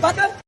motherfucker.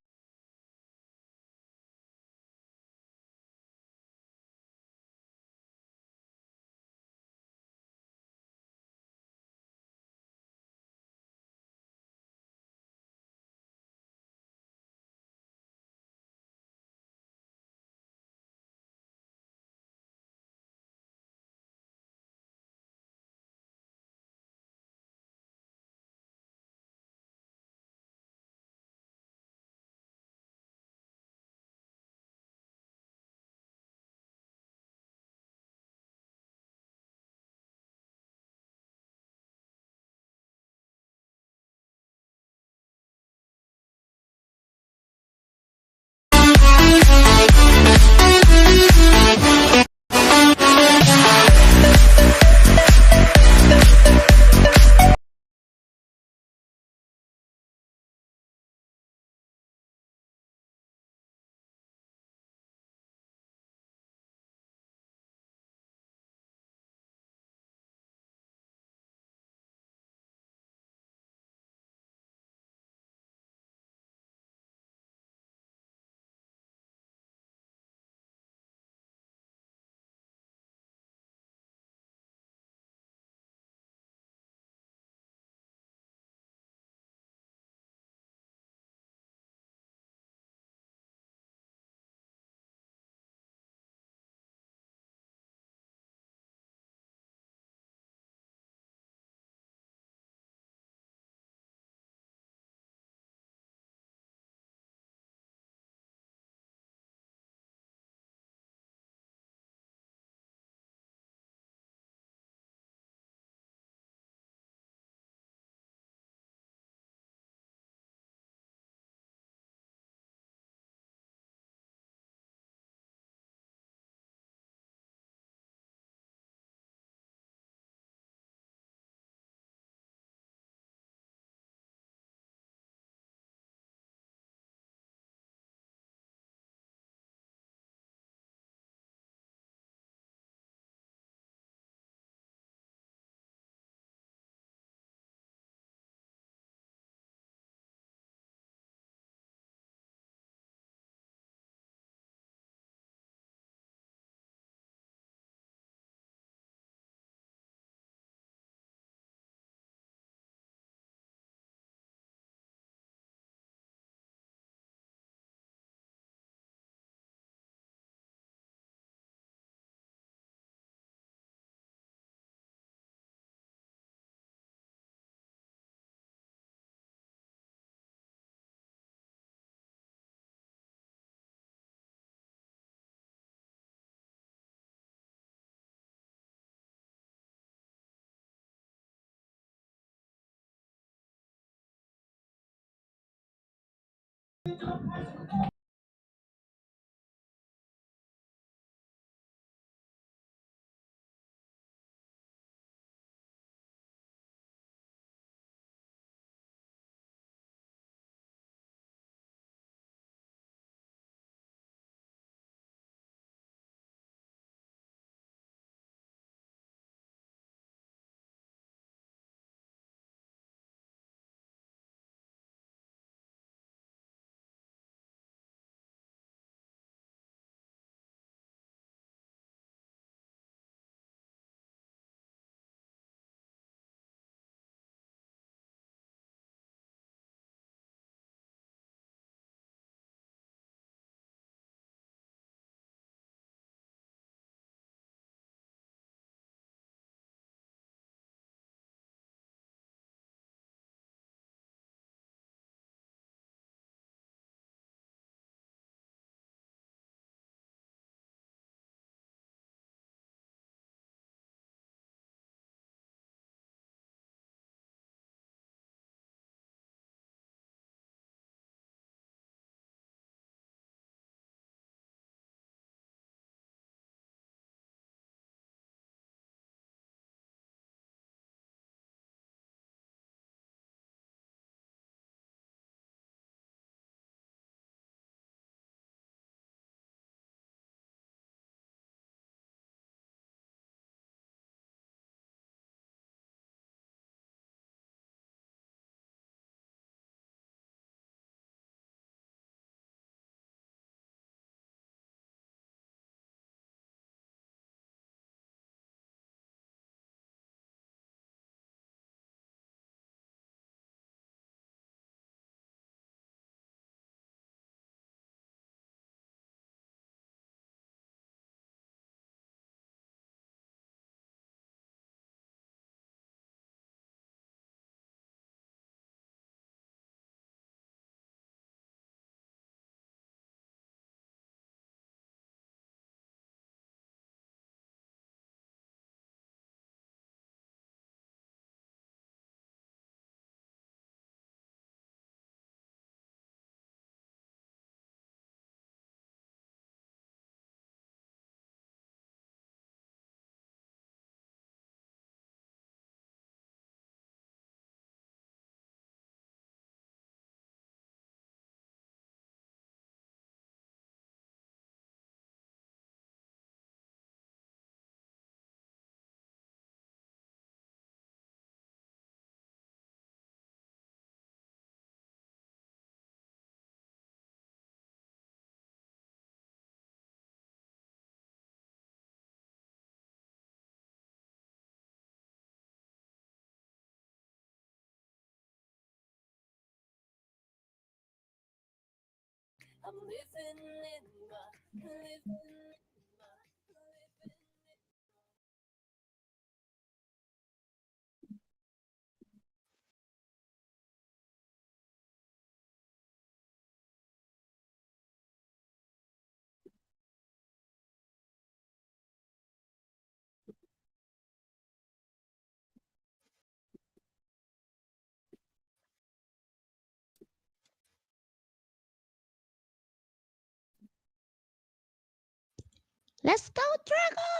Let's go, Drago!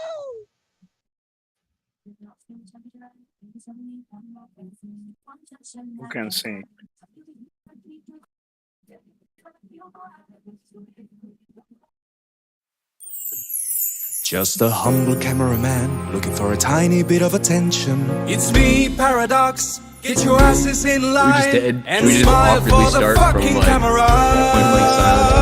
Who can sing? Just a humble cameraman looking for a tiny bit of attention. It's me, Paradox. Get your asses in line and smile for the fucking camera.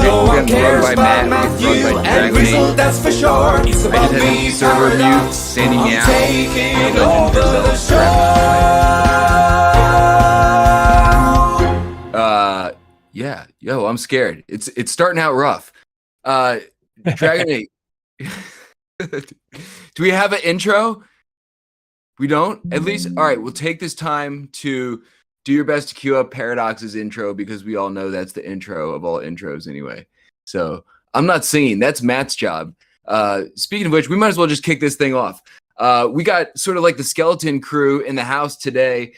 No one cares about Matthew and Grizzle, that's for sure. It's about me, Paradox. I'm taking over the show. Yeah, yo, I'm scared. It's starting out rough. Dragon 8. Do we have an intro? We don't? At least, all right, we'll take this time to do your best to cue up Paradox's intro because we all know that's the intro of all intros anyway. So I'm not singing. That's Matt's job. Speaking of which, we might as well just kick this thing off. We got sort of like the skeleton crew in the house today.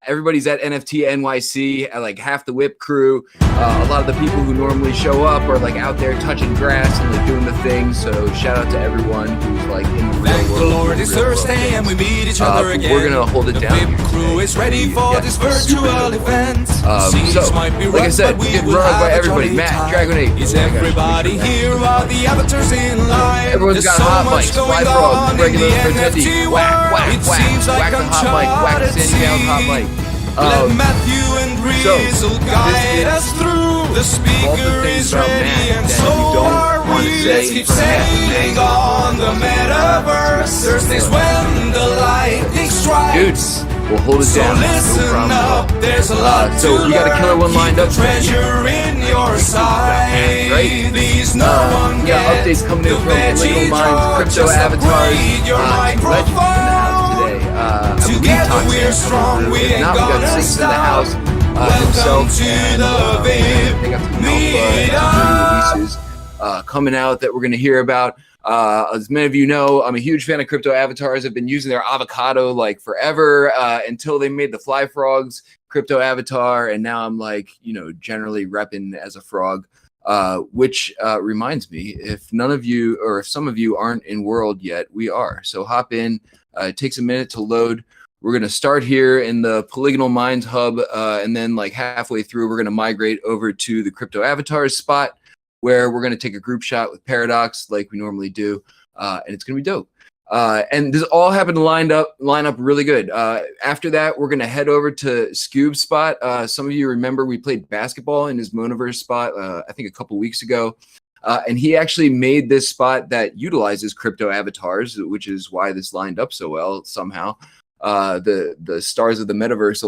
Everybody's at NFT NYC, like half the WIP crew. A lot of the people who normally show up are like out there touching grass and like doing the thing. So shout out to everyone who's like in the Thank the Lord it's Thursday and we meet each other again. We're gonna hold it down. The WIP crew is ready for this virtual event. So, like I said, get run by everybody. Matt, Dragon 8. Is everybody here? Are the avatars in line? Everyone's got hot mics. Fly frog, regular pretending. Whack, whack, whack. Whack the hot mic. Whack the Sandy down hot mic. Let Matthew and Grizzle guide us through. The speaker is ready and so are we. Let's keep sailing on the Metaverse. Thursdays when the lightning strikes. Dudes, we'll hold it down. So listen up, there's a lot to learn. We got a killer one lined up. Treasure in your sight. Right? Please no one get updates coming in from Polygonal Minds, CryptoAvatars, legends. Together we're strong, we ain't gonna stop. Welcome to the WIP Meetup. Releases coming out that we're going to hear about. As many of you know, I'm a huge fan of CryptoAvatars. I've been using their avocado like forever until they made the Fly Frogs CryptoAvatar, and now I'm like, you know, generally repping as a frog. Which reminds me, if none of you or if some of you aren't in World yet, we are. So hop in. It takes a minute to load. We're going to start here in the Polygonal Minds hub, and then like halfway through, we're going to migrate over to the CryptoAvatars spot, where we're going to take a group shot with Paradox like we normally do, and it's going to be dope. And this all happened to line up really good. After that, we're going to head over to Scuube's spot. Some of you remember we played basketball in his Monaverse spot, I think a couple weeks ago. And he actually made this spot that utilizes CryptoAvatars, which is why this lined up so well somehow. The stars of the Metaverse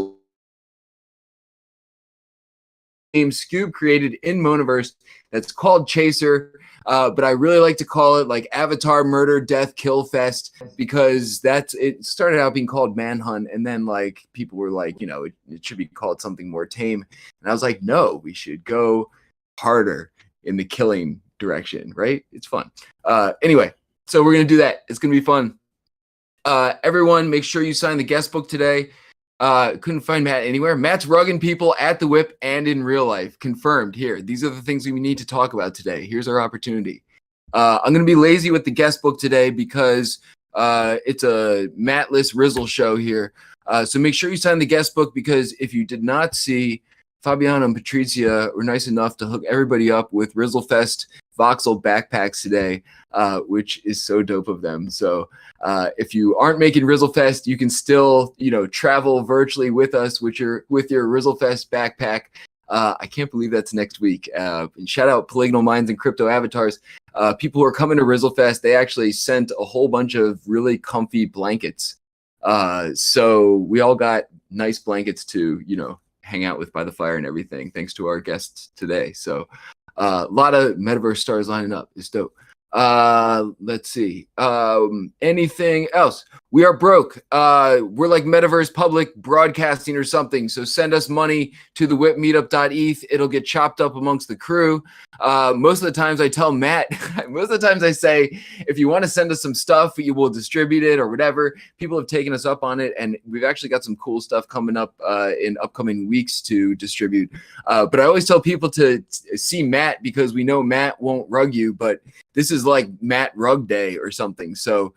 name Scuube created in Monaverse that's called Chaser. But I really like to call it like Avatar Murder Death Kill Fest because it started out being called Manhunt, and then like people were like, you know, it should be called something more tame. And I was like, no, we should go harder in the killing direction, right? It's fun. Anyway, so we're gonna do that. It's gonna be fun. Everyone, make sure you sign the guest book today. Couldn't find Matt anywhere. Matt's rugging people at the WIP and in real life. Confirmed here. These are the things we need to talk about today. Here's our opportunity. I'm going to be lazy with the guest book today because it's a Mattless Rizzle show here. So make sure you sign the guest book because if you did not see, Fabiano and Patricia were nice enough to hook everybody up with Rizzlefest voxel backpacks today, which is so dope of them. So if you aren't making Rizzlefest, you can still, you know, travel virtually with us with your Rizzlefest backpack. I can't believe that's next week. And shout out Polygonal Minds and CryptoAvatars. People who are coming to Rizzlefest, they actually sent a whole bunch of really comfy blankets. So we all got nice blankets to, you know, hang out with by the fire and everything, thanks to our guests today. So A lot of Metaverse stars lining up. It's dope. Let's see. Anything else? We are broke. We're like Metaverse Public Broadcasting or something. So send us money to the WIPmeetup.eth. It'll get chopped up amongst the crew. Most of the times I tell Matt, most of the times I say, if you want to send us some stuff, you will distribute it or whatever. People have taken us up on it, and we've actually got some cool stuff coming up in upcoming weeks to distribute. But I always tell people to see Matt because we know Matt won't rug you, but this is like Matt Rug Day or something. So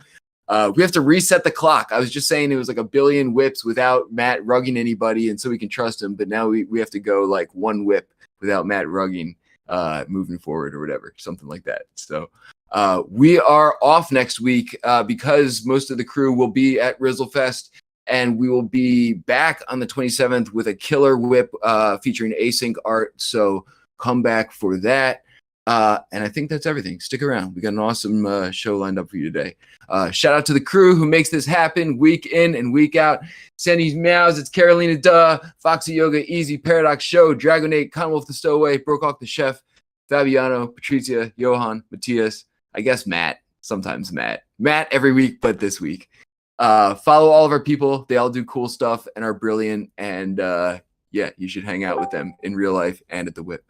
we have to reset the clock. I was just saying it was like 1 billion whips without Matt rugging anybody, and so we can trust him. But now we have to go like 1 whip without Matt rugging moving forward or whatever, something like that. So we are off next week because most of the crew will be at Rizzlefest, and we will be back on the 27th with a killer whip featuring async art. So come back for that. And I think that's everything. Stick around. We got an awesome show lined up for you today. Shout out to the crew who makes this happen week in and week out. Sandy's Meows, it's Carolina Duh, Foxy Yoga, Easy, Paradox Show, Dragonate, Conwolf the Stowaway, Brokehawk the Chef, Fabiano, Patricia, Johan, Matthias, I guess Matt, sometimes Matt. Matt every week, but this week. Follow all of our people. They all do cool stuff and are brilliant. And yeah, you should hang out with them in real life and at the whip.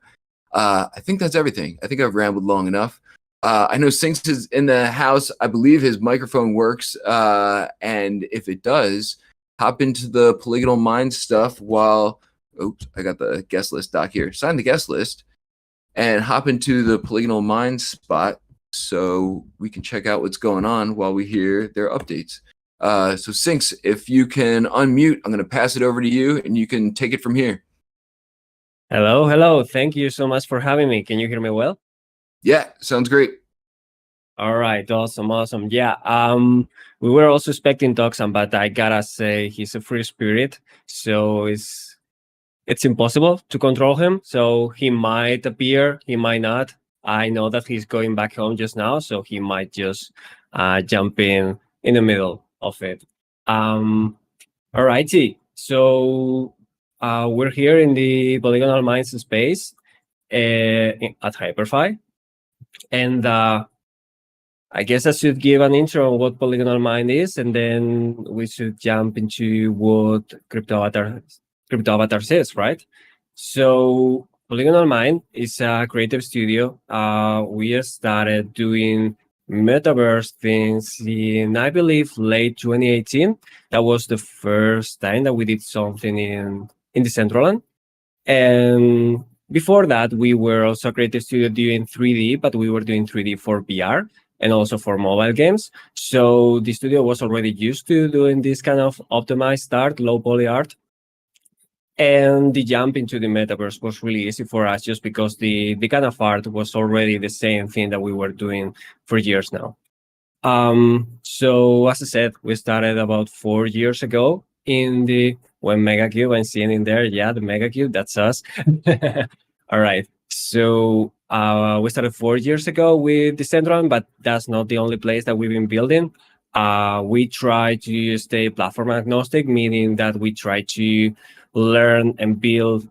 I think that's everything. I think I've rambled long enough. I know Sinks is in the house. I believe his microphone works. And if it does, hop into the Polygonal Mind stuff while, oops, I got the guest list doc here. Sign the guest list and hop into the Polygonal Mind spot so we can check out what's going on while we hear their updates. So Sinks, if you can unmute, I'm going to pass it over to you and you can take it from here. Hello. Thank you so much for having me. Can you hear me well? Yeah, sounds great. All right, awesome. Yeah, we were also expecting Toxan, but I gotta say he's a free spirit, so it's impossible to control him. So he might appear, he might not. I know that he's going back home just now, so he might just jump in the middle of it. All righty, so we're here in the Polygonal Minds space at Hyperfi, and I guess I should give an intro on what Polygonal Mind is, and then we should jump into what CryptoAvatars is, right? So Polygonal Mind is a creative studio. We started doing Metaverse things in, I believe, late 2018. That was the first time that we did something in Decentraland. And before that, we were also a creative studio doing 3D, but we were doing 3D for VR and also for mobile games. So the studio was already used to doing this kind of optimized art, low poly art. And the jump into the Metaverse was really easy for us just because the kind of art was already the same thing that we were doing for years now. So as I said, we started about 4 years ago in the Mega Cube. I'm seeing in there, yeah, the Mega Cube, that's us. All right. So we started 4 years ago with Decentraland, but that's not the only place that we've been building. We try to stay platform agnostic, meaning that we try to learn and build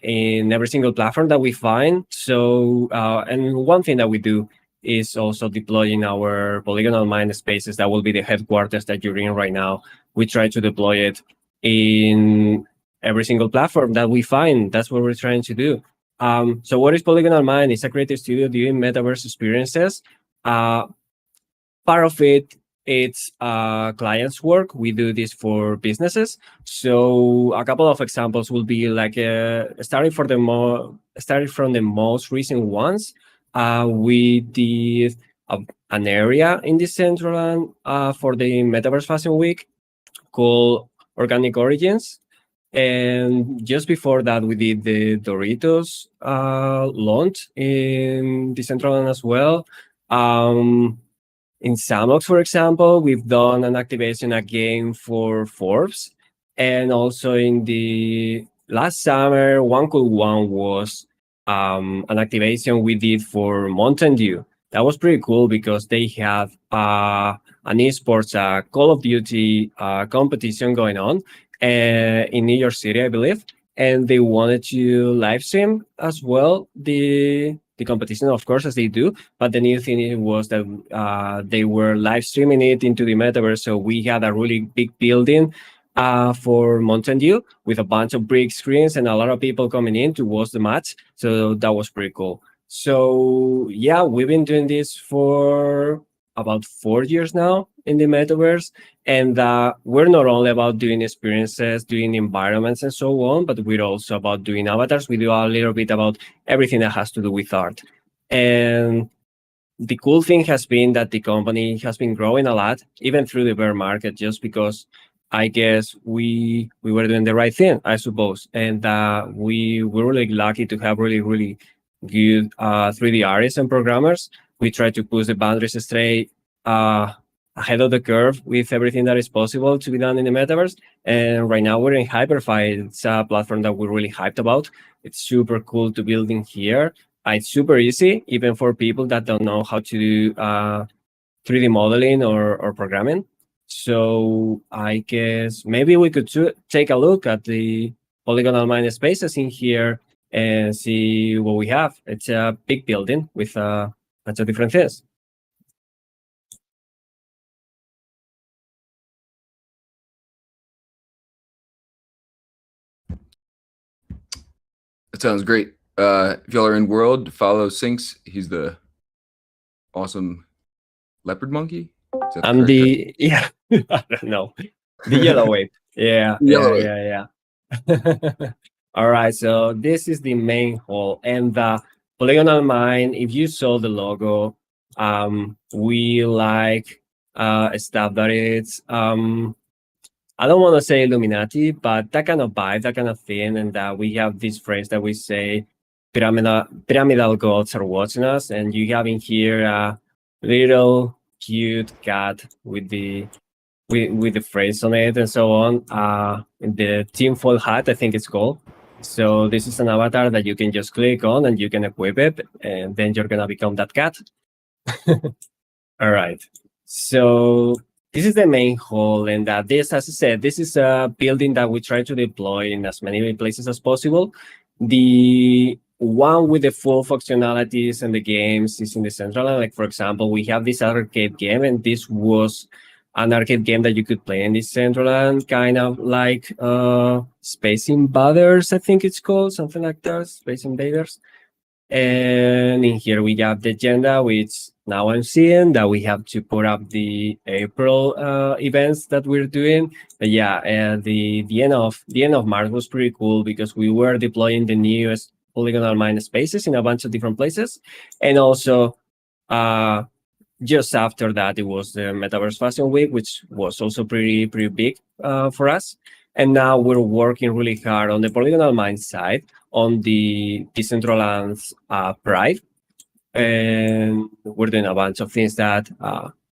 in every single platform that we find. So, and one thing that we do is also deploying our Polygonal Mind spaces. That will be the headquarters that you're in right now. We try to deploy it in every single platform that we find. That's what we're trying to do. So what is Polygonal Mind? It's a creative studio doing metaverse experiences. Part of it, it's clients' work. We do this for businesses. So a couple of examples will be like starting from the most recent ones. We did an area in Decentraland for the Metaverse Fashion Week called Organic Origins. And just before that, we did the Doritos launch in Decentraland as well. In Samox, for example, we've done an activation again for Forbes. And also in the last summer, one cool one was an activation we did for Mountain Dew. That was pretty cool because they had an esports Call of Duty competition going on in New York City, I believe. and they wanted to live stream as well the competition, of course, as they do. But the new thing was that they were live streaming it into the metaverse. So we had a really big building for Mountain Dew with a bunch of big screens and a lot of people coming in to watch the match. So that was pretty cool. So yeah, we've been doing this for about 4 years now in the metaverse. And we're not only about doing experiences, doing environments and so on, but we're also about doing avatars. We do a little bit about everything that has to do with art. And the cool thing has been that the company has been growing a lot, even through the bear market, just because I guess we were doing the right thing, I suppose. And we were really lucky to have really good 3D artists and programmers. We try to push the boundaries straight ahead of the curve with everything that is possible to be done in the metaverse. And right now we're in Hyperfy. It's a platform that we're really hyped about. It's super cool to build in here. It's super easy, even for people that don't know how to do 3D modeling or programming. So I guess maybe we could take a look at the Polygonal Mind spaces in here and see what we have. It's a big building with a bunch of different things. That sounds great. If y'all are in World, follow Sinks. He's the awesome leopard monkey. I'm the I don't know, the yellow wave. Yeah. All right, so this is the main hall, and the Polygonal Mind. If you saw the logo, we like stuff that it's I don't want to say Illuminati, but that kind of vibe, that kind of thing, and that we have this phrase that we say, pyramidal gods are watching us, and you have in here a little cute cat with the phrase on it and so on. The tinfoil hat, I think it's called. So this is an avatar that you can just click on and you can equip it, and then you're gonna become that cat. All right. So this is the main hall, and this, as I said, this is a building that we try to deploy in as many places as possible. The one with the full functionalities and the games is in the central. Like, for example, we have this arcade game, and this was an arcade game that you could play in this Centraland, kind of like Space Invaders, I think it's called, something like that, Space Invaders. And in here we have the agenda, which now I'm seeing that we have to put up the April events that we're doing. But yeah, and the end of March was pretty cool because we were deploying the newest Polygonal Mind spaces in a bunch of different places, and also just after that, it was the Metaverse Fashion Week, which was also pretty big for us. And now we're working really hard on the Polygonal Mind side on the Decentraland Pride. And we're doing a bunch of things that,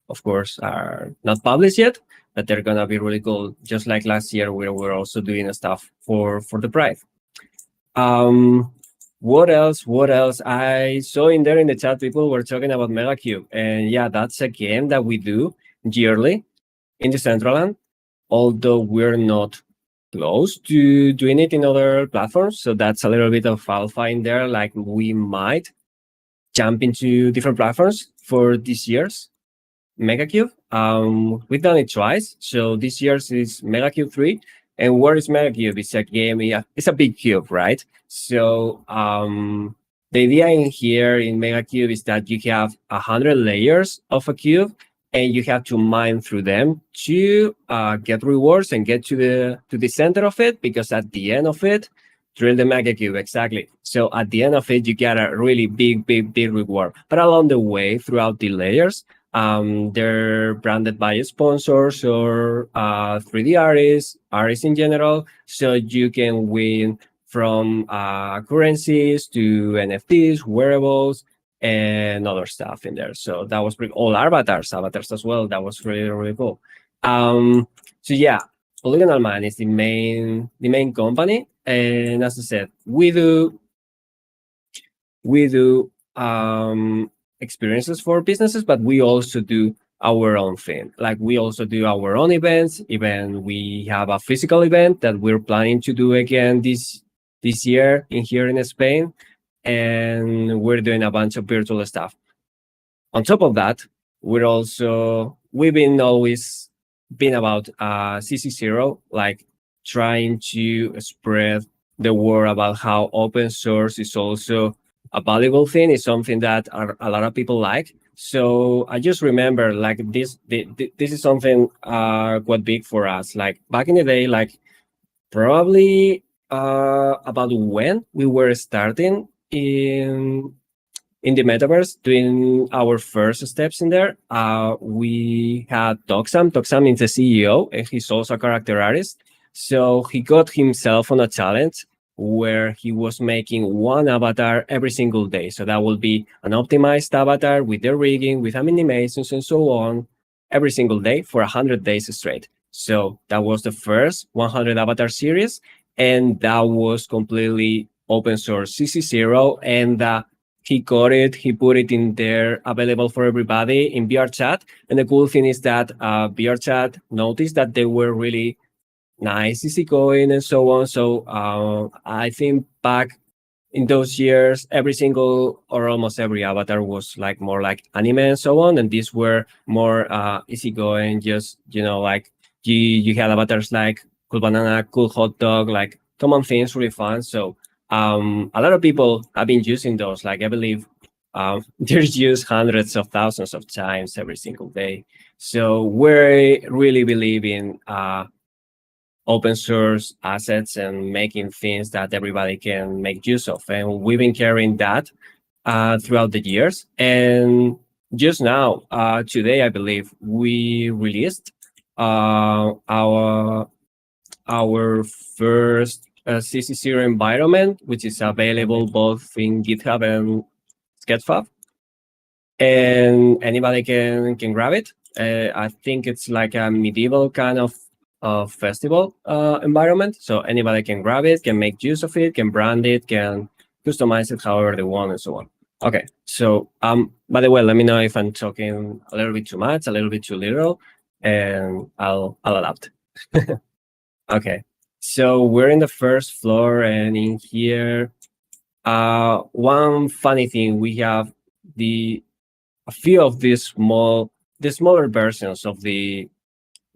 of course, are not published yet, but they're going to be really cool. Just like last year, we were also doing stuff for the Pride. What else? I saw in there in the chat, people were talking about Megacube. And yeah, that's a game that we do yearly in Decentraland, although we're not close to doing it in other platforms. So that's a little bit of alpha in there. Like, we might jump into different platforms for this year's Megacube. We've done it twice. So this year's is Megacube 3. And what is Megacube? It's a game, it's a big cube, right? So the idea in here in Megacube is that you have 100 layers of a cube, and you have to mine through them to get rewards and get to the center of it, because at the end of it, drill the Megacube, exactly. So at the end of it, you get a really big reward. But along the way, throughout the layers, they're branded by sponsors or 3D artists in general. So you can win from currencies to NFTs, wearables, and other stuff in there. So that was pretty all avatars as well. That was really cool. So yeah, Polygonal Mind is the main company. And as I said, we do experiences for businesses, but we also do our own thing. Like, we also do our own events. Even we have a physical event that we're planning to do again this this year here in Spain, and we're doing a bunch of virtual stuff. On top of that, we've been always been about CC0, like trying to spread the word about how open source is also a valuable thing. It's something that a lot of people like. So I just remember like this is something quite big for us. Like back in the day, like probably about when we were starting in the metaverse, doing our first steps in there, we had Toxam. Toxam is the CEO, and he's also a character artist. So he got himself on a challenge where he was making one avatar every single day. So that will be an optimized avatar with the rigging, with animations and so on, every single day for 100 days straight. So that was the first 100 avatar series, and that was completely open source CC0, and he got it, he put it in there, available for everybody in VR chat. And the cool thing is that VR chat noticed that they were really nice, easygoing, and so on. So I think back in those years, every single or almost every avatar was like more like anime and so on. And these were more easygoing, just, like you had avatars like Cool Banana, Cool Hot Dog, like common things, really fun. So a lot of people have been using those. Like I believe they're used hundreds of thousands of times every single day. So we really believe in open source assets and making things that everybody can make use of. And we've been carrying that throughout the years. And just now, today, I believe we released our first CC0 environment, which is available both in GitHub and Sketchfab, and anybody can grab it. I think it's like a medieval kind of festival environment, so anybody can grab it, can make use of it, can brand it, can customize it however they want, and so on. Okay, so by the way, let me know if I'm talking a little bit too much, a little bit too little, and I'll adapt. Okay, so we're in the first floor, and in here, one funny thing, we have a few of the smaller versions of the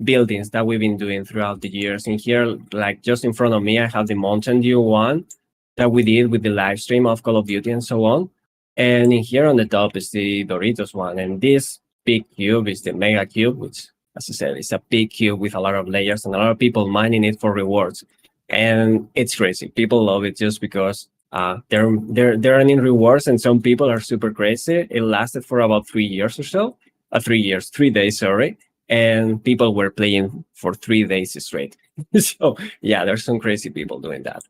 buildings that we've been doing throughout the years. In here, like just in front of me, I have the Mountain Dew one that we did with the live stream of Call of Duty and so on. And in here on the top is the Doritos one. And this big cube is the Mega Cube, which, as I said, is a big cube with a lot of layers and a lot of people mining it for rewards. And it's crazy. People love it just because they're earning rewards, and some people are super crazy. It lasted for about 3 years or so. 3 days, sorry. And people were playing for 3 days straight. So yeah, there's some crazy people doing that.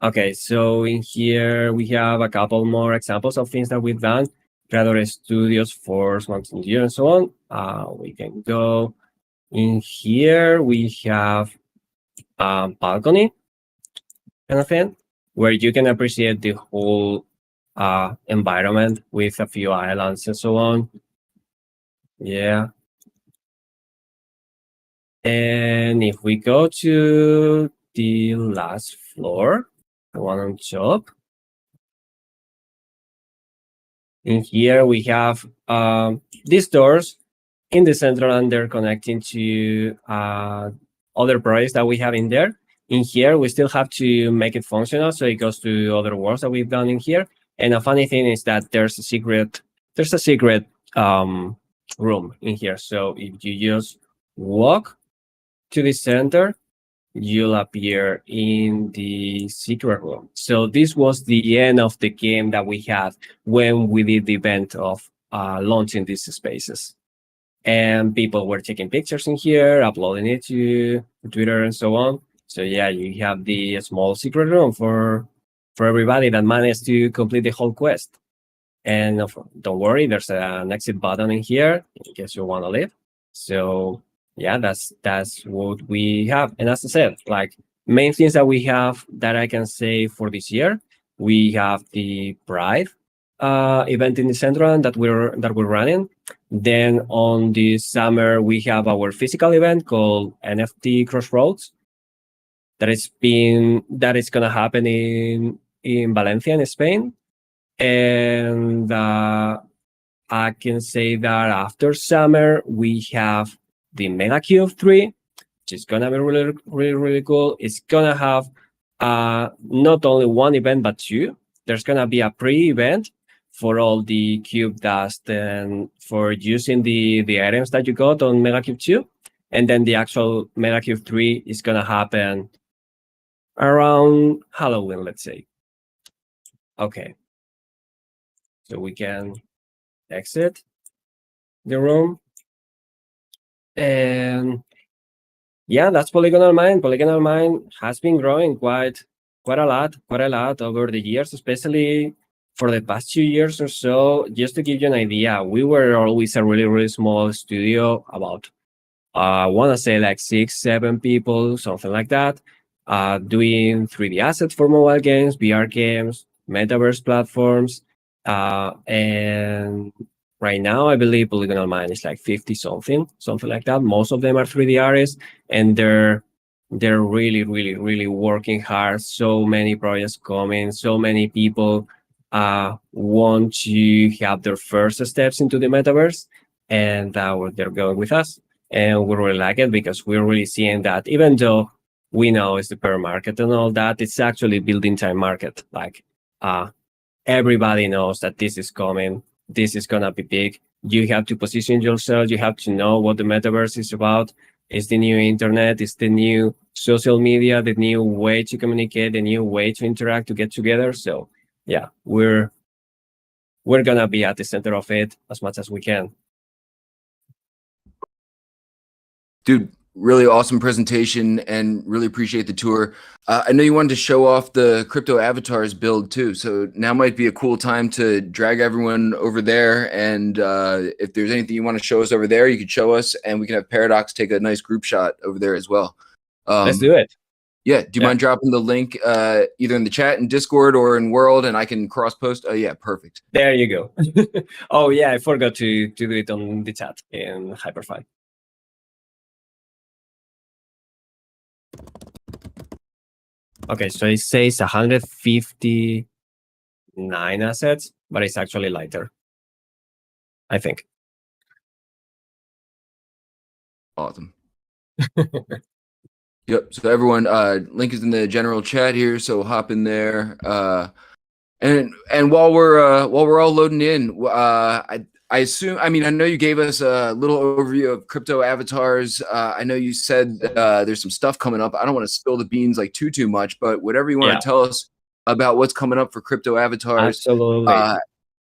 Okay, so in here we have a couple more examples of things that we've done. Creator Studios, Force, Mountain Dew, and so on. We can go in here. We have balcony kind of thing, where you can appreciate the whole environment with a few islands and so on. Yeah. And if we go to the last floor, the one on top, in here we have these doors in the center, and they're connecting to other projects that we have in there. In here, we still have to make it functional, so it goes to other works that we've done in here. And a funny thing is that there's a secret room in here. So if you just walk to the center, you'll appear in the secret room. So this was the end of the game that we had when we did the event of launching these spaces. And people were taking pictures in here, uploading it to Twitter and so on. So yeah, you have the small secret room for everybody that managed to complete the whole quest. And don't worry, there's an exit button in here in case you want to leave. So yeah, that's what we have. And as I said, like main things that we have that I can say for this year, we have the Pride event in the Central that we're running. Then on the summer we have our physical event called NFT Crossroads. that is gonna happen in Valencia in Spain, and I can say that after summer we have the Mega Cube 3, which is gonna be really, really, really cool. It's gonna have not only one event but two. There's gonna be a pre-event for all the cube dust and for using the items that you got on Mega Cube 2. And then the actual Mega Cube 3 is gonna happen around Halloween, let's say. Okay. So we can exit the room. And yeah, that's Polygonal Mind. Polygonal Mind has been growing quite a lot over the years, especially for the past 2 years or so. Just to give you an idea, we were always a really, really small studio, about I want to say like 6-7 people, something like that, doing 3D assets for mobile games, VR games, Metaverse platforms, and right now I believe Polygonal Mind is like 50 something like that. Most of them are 3D artists, and they're really, really, really working hard. So many projects coming, so many people want to have their first steps into the Metaverse, and they're going with us. And we really like it because we're really seeing that even though we know it's the bear market and all that, it's actually building time market. Like everybody knows that this is coming. This is gonna be big. You have to position yourself. You have to know what the Metaverse is about. It's the new internet. It's the new social media, the new way to communicate, the new way to interact, to get together. So yeah, we're gonna be at the center of it as much as we can. Dude, really awesome presentation and really appreciate the tour. I know you wanted to show off the CryptoAvatars build too, so now might be a cool time to drag everyone over there. And if there's anything you want to show us over there, you could show us, and we can have Paradox take a nice group shot over there as well. Let's do it. Yeah, do you mind dropping the link either in the chat in Discord or in World, and I can cross post? Oh yeah, perfect. There you go. Oh yeah, I forgot to do it on the chat in Hyperfine. Okay, so it says 159 assets, but it's actually lighter, I think. Awesome. Yep. So everyone, link is in the general chat here, so hop in there. And while we're all loading in, I assume, I mean, I know you gave us a little overview of CryptoAvatars. I know you said there's some stuff coming up. I don't want to spill the beans like too much, but whatever you want to tell us about what's coming up for CryptoAvatars. Absolutely.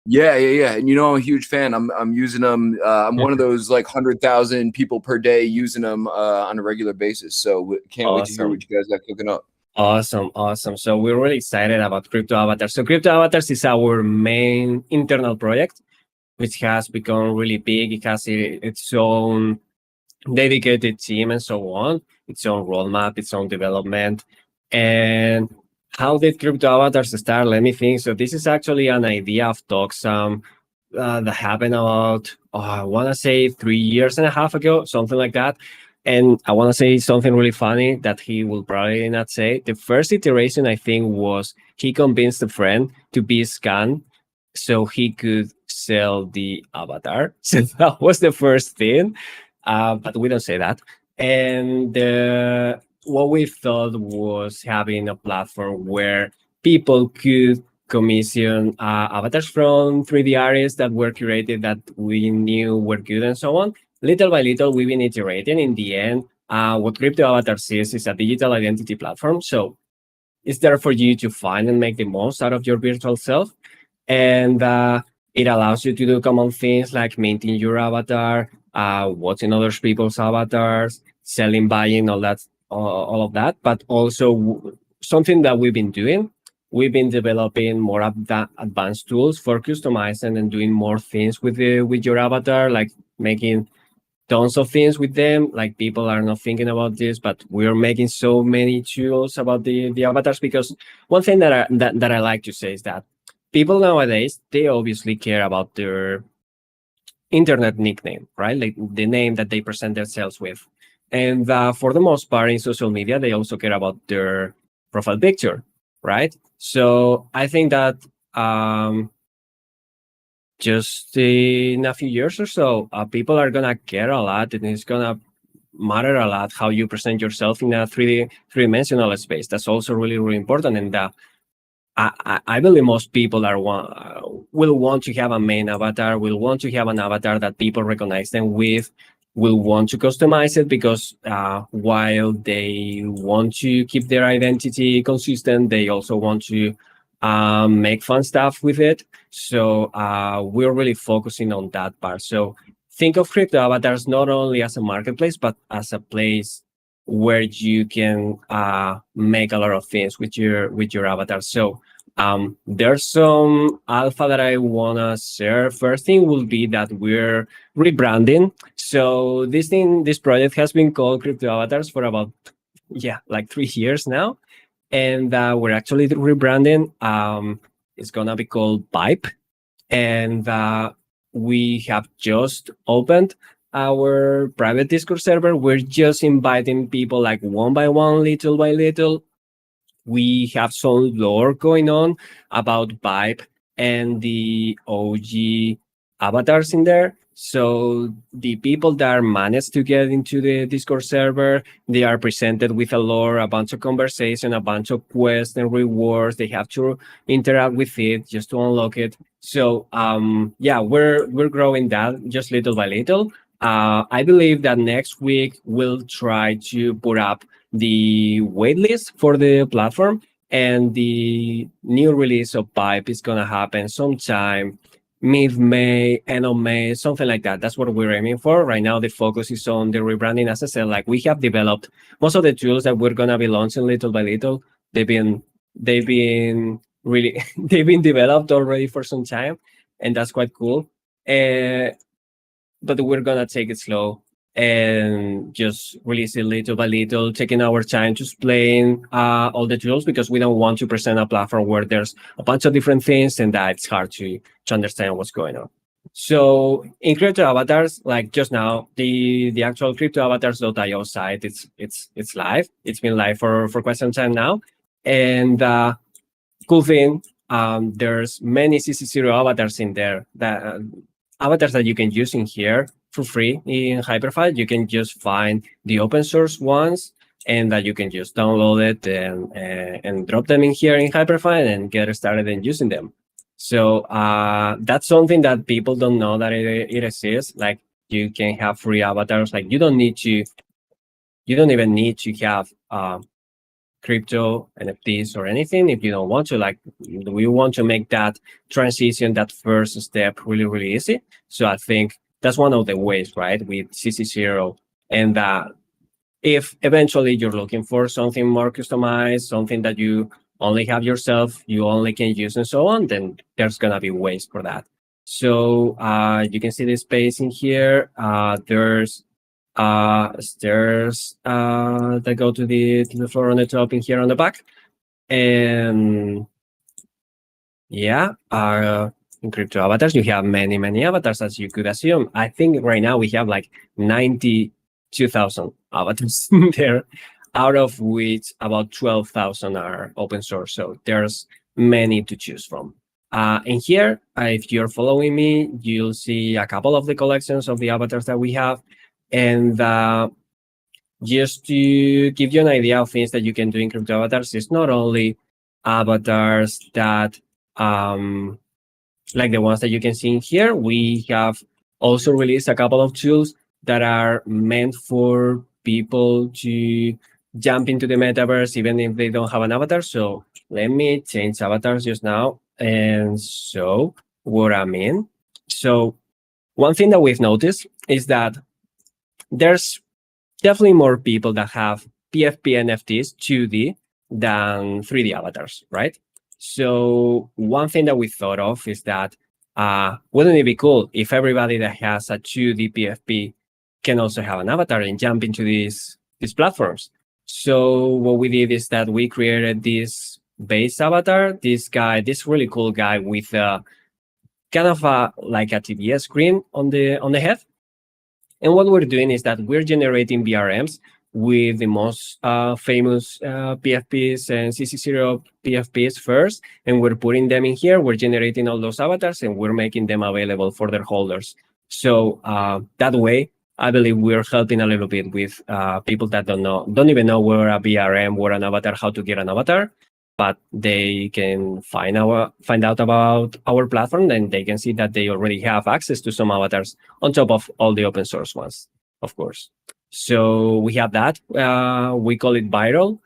Yeah. And you know, I'm a huge fan. I'm using them. I'm one of those like 100,000 people per day using them on a regular basis. So can't wait to hear what you guys got cooking up. Awesome. So we're really excited about CryptoAvatars. So CryptoAvatars is our main internal project, which has become really big. It has its own dedicated team and so on, its own roadmap, its own development. And how did CryptoAvatars start? Let me think. So this is actually an idea of Toxam that happened about, I want to say 3.5 years ago, something like that. And I want to say something really funny that he will probably not say. The first iteration, I think, was he convinced a friend to be scanned so he could sell the avatar. So that was the first thing, but we don't say that. And what we thought was having a platform where people could commission avatars from 3D artists that were curated that we knew were good and so on. Little by little, we've been iterating. In the end, what CryptoAvatars is a digital identity platform. So it's there for you to find and make the most out of your virtual self. And it allows you to do common things like minting your avatar, watching other people's avatars, selling, buying, all of that. But also something that we've been doing, we've been developing more advanced tools for customizing and doing more things with your avatar, like making tons of things with them. Like people are not thinking about this, but we're making so many tools about the avatars, because one thing that I like to say is that people nowadays, they obviously care about their internet nickname, right? Like the name that they present themselves with. And for the most part in social media, they also care about their profile picture, right? So I think that just in a few years or so, people are gonna care a lot, and it's gonna matter a lot how you present yourself in a three-dimensional space. That's also really, really important. And I believe most people will want to have a main avatar, will want to have an avatar that people recognize them with, will want to customize it because while they want to keep their identity consistent, they also want to make fun stuff with it. So we're really focusing on that part. So think of CryptoAvatars not only as a marketplace, but as a place where you can make a lot of things with your avatar. So there's some alpha that I wanna share. First thing will be that we're rebranding. So this project has been called CryptoAvatars for about like 3 years now, and we're actually rebranding. It's gonna be called WIP, and we have just opened our private Discord server. We're just inviting people like one by one, little by little. We have some lore going on about WIP and the OG avatars in there. So the people that managed to get into the Discord server, they are presented with a lore, a bunch of conversation, a bunch of quests and rewards. They have to interact with it just to unlock it. So we're growing that just little by little. I believe that next week we'll try to put up the waitlist for the platform, and the new release of WIP is gonna happen sometime mid-May, end of May, something like that. That's what we're aiming for. Right now, the focus is on the rebranding. As I said, like we have developed most of the tools that we're gonna be launching little by little. They've been really they've been developed already for some time, and that's quite cool. But we're gonna take it slow and just release it little by little, taking our time to explain all the tools, because we don't want to present a platform where there's a bunch of different things and that it's hard to understand what's going on. So in CryptoAvatars, like just now, the actual CryptoAvatars.io site, it's live. It's been live for quite some time now. And cool thing, there's many CC0 avatars in there, that avatars that you can use in here for free in Hyperfile. You can just find the open source ones, and that you can just download it and drop them in here in Hyperfile and get started in using them. So that's something that people don't know that it exists. Like you can have free avatars. Like you don't even need to have crypto NFTs or anything if you don't want to. Like we want to make that transition, that first step, really, really easy. So I think that's one of the ways, right, with CC0. And if eventually you're looking for something more customized, something that you only have yourself, you only can use and so on, then there's gonna be ways for that. So you can see the space in here. There's stairs that go to the floor on the top in here on the back. And yeah, in CryptoAvatars, you have many avatars, as you could assume. I think right now we have like 92,000 avatars there, out of which about 12,000 are open source. So there's many to choose from. In here, if you're following me, you'll see a couple of the collections of the avatars that we have. And just to give you an idea of things that you can do in CryptoAvatars, it's not only avatars that like the ones that you can see in here. We have also released a couple of tools that are meant for people to jump into the metaverse even if they don't have an avatar. So let me change avatars just now and show what I mean. So one thing that we've noticed is that there's definitely more people that have PFP NFTs 2D than 3D avatars, right? So one thing that we thought of is that wouldn't it be cool if everybody that has a 2D PFP can also have an avatar and jump into these platforms? So what we did is that we created this base avatar, this really cool guy with kind of like a TBS screen on the head. And what we're doing is that we're generating BRMs with the most famous PFPs and CC0 PFPs first, and we're putting them in here. We're generating all those avatars, and we're making them available for their holders. So that way, I believe we're helping a little bit with people that don't even know where a BRM, where an avatar, how to get an avatar, but they can find out about our platform, and they can see that they already have access to some avatars on top of all the open source ones, of course. So we have that. We call it Viral.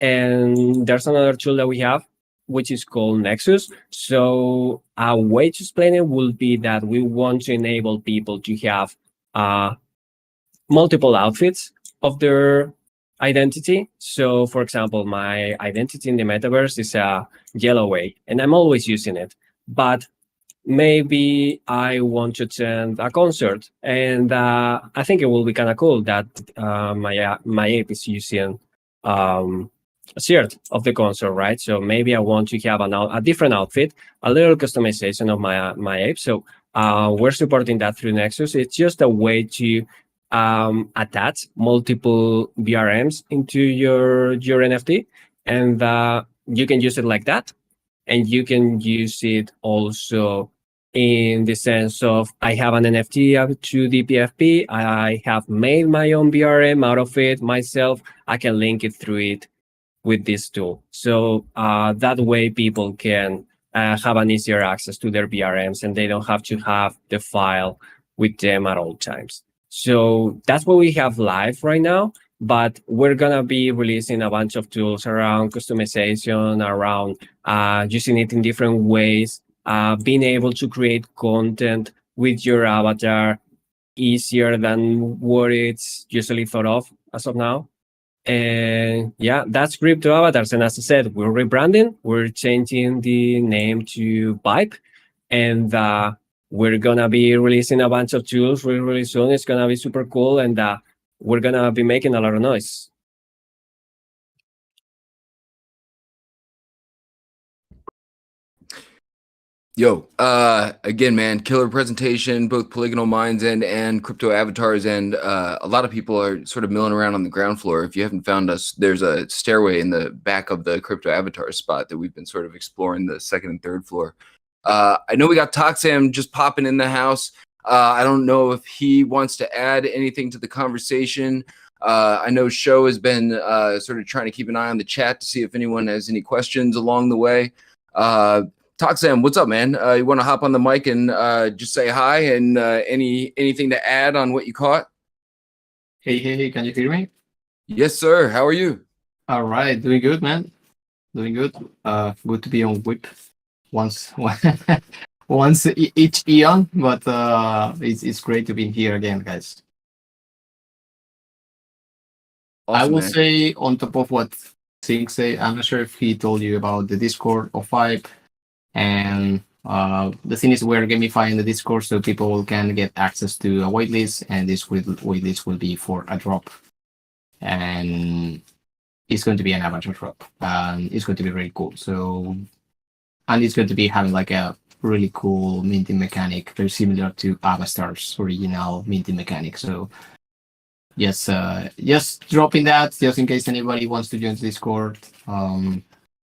And there's another tool that we have, which is called Nexus. So a way to explain it will be that we want to enable people to have multiple outfits of their identity. So for example, my identity in the metaverse is a yellow way, and I'm always using it. But maybe I want to attend a concert, and I think it will be kind of cool that my ape is using a shirt of the concert, right? So maybe I want to have a different outfit, a little customization of my ape. So we're supporting that through Nexus. It's just a way to attach multiple BRMs into your NFT, and you can use it like that. And you can use it also in the sense of, I have an NFT up to the PFP. I have made my own BRM out of it myself. I can link it through it with this tool. So that way people can have an easier access to their BRMs, and they don't have to have the file with them at all times. So that's what we have live right now. But we're going to be releasing a bunch of tools around customization, around using it in different ways, being able to create content with your avatar easier than what it's usually thought of as of now. And yeah, that's CryptoAvatars. And as I said, we're rebranding. We're changing the name to WIP. And we're going to be releasing a bunch of tools really, really soon. It's going to be super cool. And we're going to be making a lot of noise. Yo, again, man, killer presentation, both Polygonal Minds and CryptoAvatars, and a lot of people are sort of milling around on the ground floor. If you haven't found us, there's a stairway in the back of the CryptoAvatars spot that we've been sort of exploring, the second and third floor. I know we got Toxam just popping in the house. I don't know if he wants to add anything to the conversation. I know Sho has been sort of trying to keep an eye on the chat to see if anyone has any questions along the way. Toxam, what's up, man? You want to hop on the mic and just say hi, and anything to add on what you caught? Hey, can you hear me? Yes, sir. How are you? All right, doing good, man. Doing good. Good to be on WIP once each eon, but it's great to be here again, guys. Awesome, I will man. say, on top of what Singh say, I'm not sure if he told you about the Discord of WIP. And the thing is, we're gamifying the Discord so people can get access to a waitlist, and this waitlist will be for a drop, and it's going to be an avatar drop, and it's going to be very cool. So, and it's going to be having like a really cool minting mechanic, very similar to Avatar's original minting mechanic. So, yes, just dropping that just in case anybody wants to join the Discord.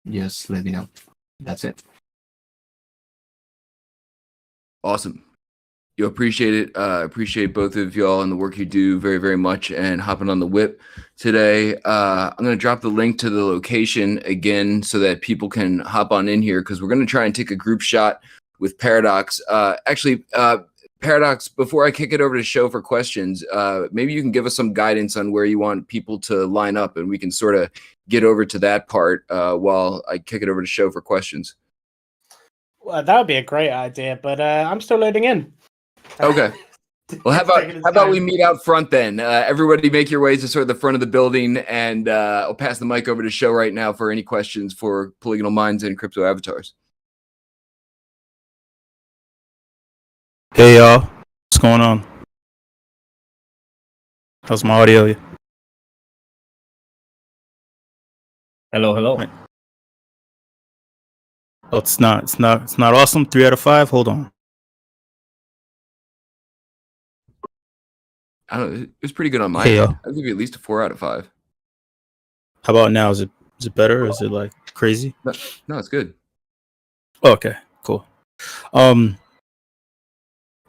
Just let me know. That's it. Awesome. You appreciate it. Appreciate both of y'all and the work you do very, very much, and hopping on the WIP today. I'm going to drop the link to the location again so that people can hop on in here, because we're going to try and take a group shot with Paradox. Actually, Paradox, before I kick it over to Sho for questions, maybe you can give us some guidance on where you want people to line up, and we can sort of get over to that part while I kick it over to Sho for questions. Well, that would be a great idea, but I'm still loading in. Okay. Well, how about we meet out front then? Everybody make your ways to sort of the front of the building, and I'll pass the mic over to Sho right now for any questions for Polygonal Minds and CryptoAvatars. Hey y'all, what's going on? How's my audio? Hello. Oh, it's not awesome. 3 out of 5. Hold on. I don't. It was pretty good on my Hey, end. yo. I'll give you at least a 4 out of 5. How about now? Is it better? Is it like crazy? No, it's good. Okay, cool.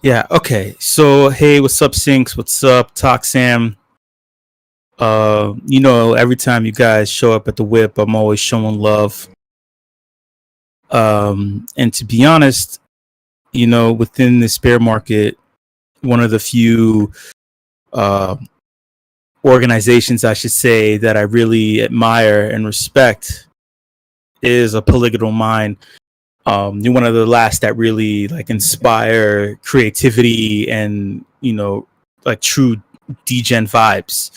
Yeah, okay. So hey, what's up, Sinks? What's up, Toxam? Every time you guys show up at the WIP, I'm always showing love. And to be honest, within this bear market, one of the few organizations, I should say, that I really admire and respect is a Polygonal Mind. You're one of the last that really like inspire creativity and like true degen vibes.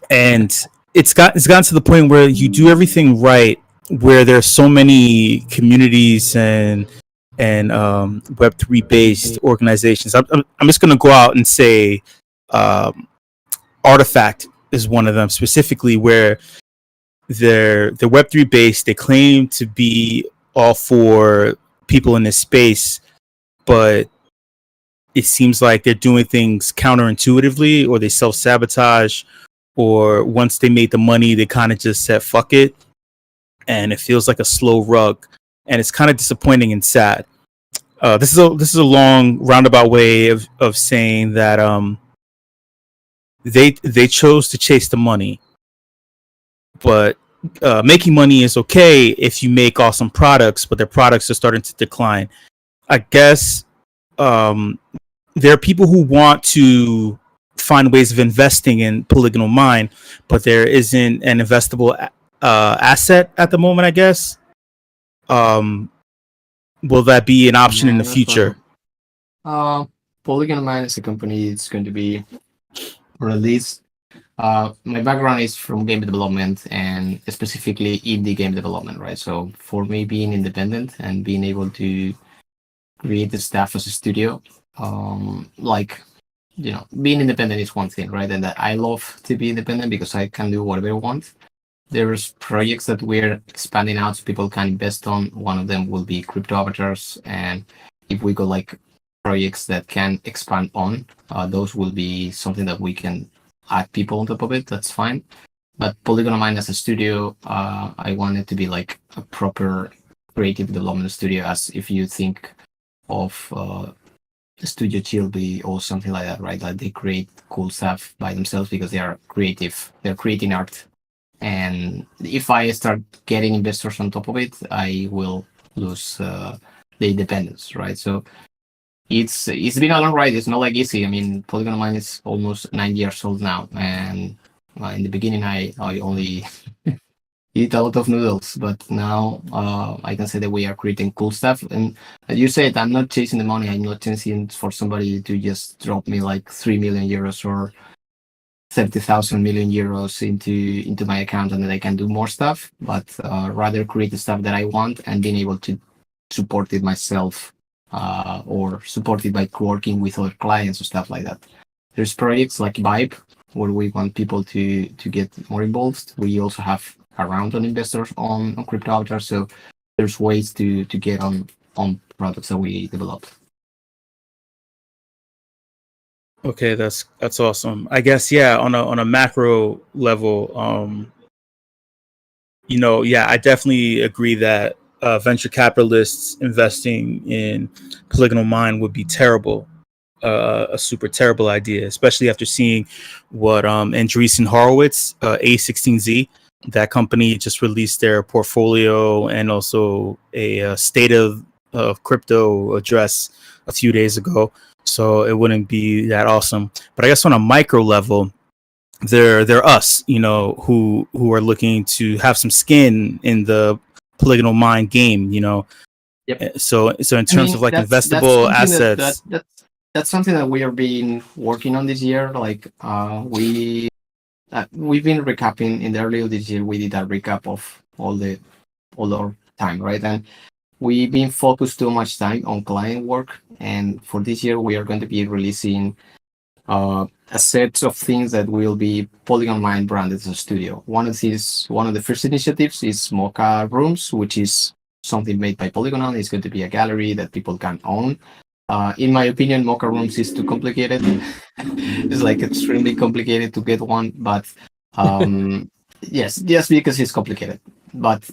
And it's gotten to the point where you do everything right, where there's so many communities and Web3 based organizations. I'm just gonna go out and say Artifact is one of them specifically, where they're Web3 based. They claim to be all for people in this space, but it seems like they're doing things counterintuitively, or they self-sabotage, or once they made the money, they kind of just said fuck it, and it feels like a slow rug, and it's kind of disappointing and sad. This is a long roundabout way of saying that they chose to chase the money, but making money is okay if you make awesome products, but their products are starting to decline. I guess there are people who want to find ways of investing in Polygonal Mind, but there isn't an investable asset at the moment, I guess. Will that be an option in the future? Polygonal Mind is a company. It's going to be released. My background is from game development and specifically indie game development, right? So for me, being independent and being able to create the stuff as a studio, being independent is one thing, right? And that I love to be independent because I can do whatever I want. There's projects that we're expanding out so people can invest on. One of them will be CryptoAvatars, and if we go like projects that can expand on, those will be something that we can add people on top of it. That's fine. But Polygonal Mind as a studio, I want it to be like a proper creative development studio, as if you think of Studio Chilby or something like that, right? Like they create cool stuff by themselves because they are creative. They're creating art. And if I start getting investors on top of it, I will lose the independence, right? So it's been a long ride. It's not like easy. I mean, Polygonal Mind is almost 9 years old now, and in the beginning, I only eat a lot of noodles, but now I can say that we are creating cool stuff. And as you said, I'm not chasing the money. I'm not chasing for somebody to just drop me like 3 million euros or 30,000 million euros into my account, and then I can do more stuff, but rather create the stuff that I want and being able to support it myself. Or supported by working with other clients or stuff like that. There's projects like WIP where we want people to get more involved. We also have a round of investors on CryptoAvatars, so there's ways to get on products that we develop. Okay, that's awesome. I guess on a macro level, I definitely agree that venture capitalists investing in Polygonal Mind would be terrible, a super terrible idea, especially after seeing what Andreessen Horowitz, A16Z, that company just released their portfolio and also a state of crypto address a few days ago. So it wouldn't be that awesome. But I guess on a micro level, they're us, who are looking to have some skin in the Polygonal Mind game, Yep. So in terms of like investable assets, that's something that we are been working on this year. Like we've been recapping in the early of this year. We did a recap of all our time, right? And we've been focused too much time on client work. And for this year, we are going to be releasing a set of things that will be Polygon Mind branded as a studio. One of the first initiatives is Mocha Rooms, which is something made by Polygonal. It's going to be a gallery that people can own. In my opinion, Mocha Rooms is too complicated. It's like extremely complicated to get one, but yes, just because it's complicated. But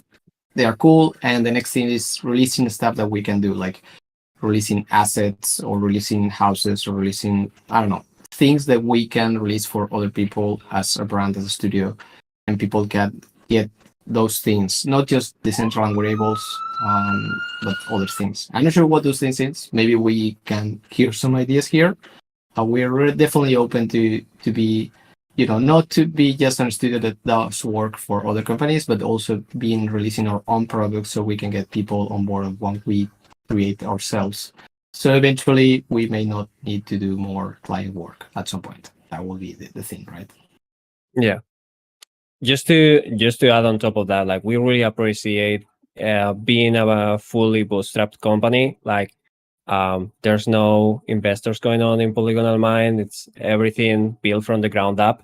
they are cool, and the next thing is releasing stuff that we can do, like releasing assets or releasing houses or releasing, I don't know, things that we can release for other people as a brand, as a studio, and people can get those things, not just decentralized variables, but other things. I'm not sure what those things is. Maybe we can hear some ideas here. We're definitely open to be, not to be just a studio that does work for other companies, but also being releasing our own products so we can get people on board of what we create ourselves. So eventually we may not need to do more client work at some point. That will be the thing, right? Yeah. Just to add on top of that, like we really appreciate being a fully bootstrapped company. Like there's no investors going on in Polygonal Mind. It's everything built from the ground up.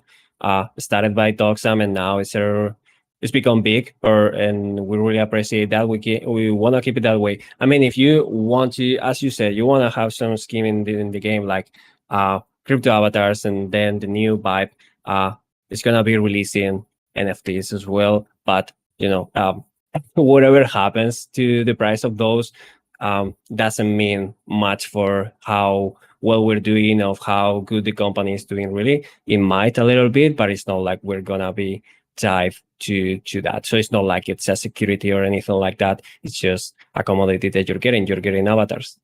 Started by Toxam, and now it's become big, and we really appreciate that. We want to keep it that way. I mean, if you want to, as you said, you want to have some scheme in the game, like CryptoAvatars, and then the new WIP, it's gonna be releasing NFTs as well. But whatever happens to the price of those doesn't mean much for how well we're doing, of how good the company is doing. Really, it might a little bit, but it's not like we're gonna be tied to that. So it's not like it's a security or anything like that. It's just a commodity that you're getting avatars.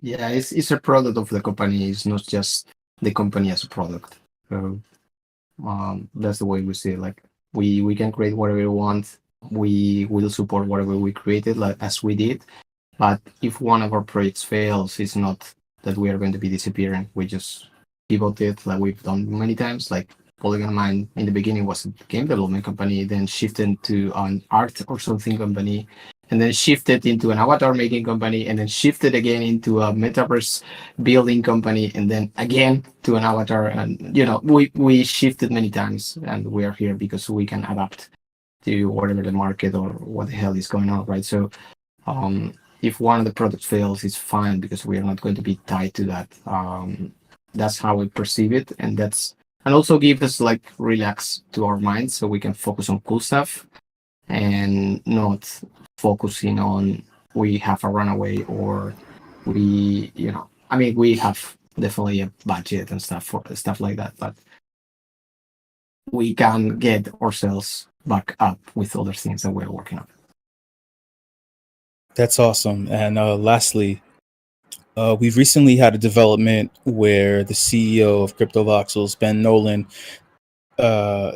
Yeah, it's a product of the company. It's not just the company as a product. So that's the way we see it. Like we can create whatever we want. We will support whatever we created, like as we did. But if one of our projects fails, it's not that we are going to be disappearing. We just pivot it, like we've done many times. Like Polygon Mind in the beginning was a game development company, then shifted to an art or something company, and then shifted into an avatar making company, and then shifted again into a metaverse building company, and then again to an avatar. And we shifted many times, and we are here because we can adapt to whatever the market or what the hell is going on, right? So if one of the products fails, it's fine because we are not going to be tied to that. That's how we perceive it, and also give us like relax to our minds so we can focus on cool stuff and not focusing on we have a runaway or we have definitely a budget and stuff for stuff like that, but we can get ourselves back up with other things that we're working on. That's awesome. And lastly, we've recently had a development where the CEO of CryptoVoxels, Ben Nolan,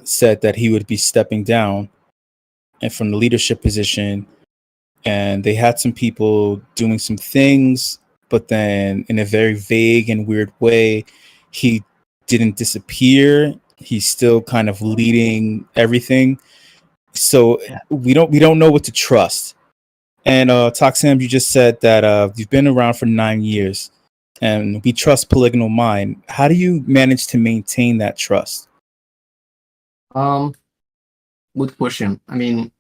said that he would be stepping down and from the leadership position, and they had some people doing some things, but then in a very vague and weird way, he didn't disappear. He's still kind of leading everything. So we don't know what to trust. And Toxam, you just said that you've been around for 9 years, and we trust Polygonal Mind. How do you manage to maintain that trust? Good question. I mean,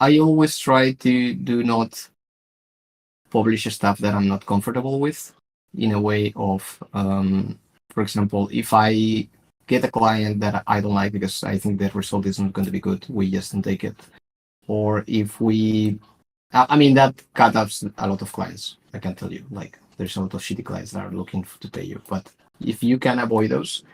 I always try to do not publish stuff that I'm not comfortable with, in a way of, for example, if I get a client that I don't like because I think the result is not going to be good, we just don't take it. Or if that cut off a lot of clients, I can tell you. Like, there's a lot of shitty clients that are looking to pay you. But if you can avoid those,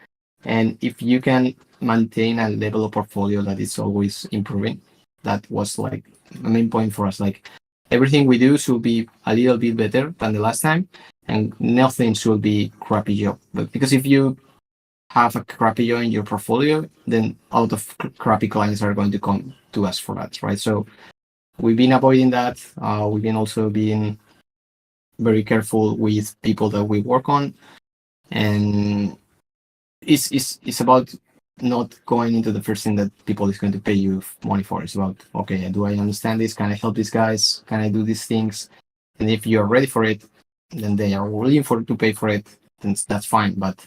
and if you can maintain a level of portfolio that is always improving, that was like a main point for us. Like, everything we do should be a little bit better than the last time, and nothing should be crappy job. But because if you have a crappy job in your portfolio, then a lot of crappy clients are going to come to us for that, right? So we've been avoiding that. We've been also being very careful with people that we work on, and it's about not going into the first thing that people is going to pay you money for. It's about, okay, do I understand this? Can I help these guys? Can I do these things? And if you're ready for it, then they are willing to pay for it, then that's fine. But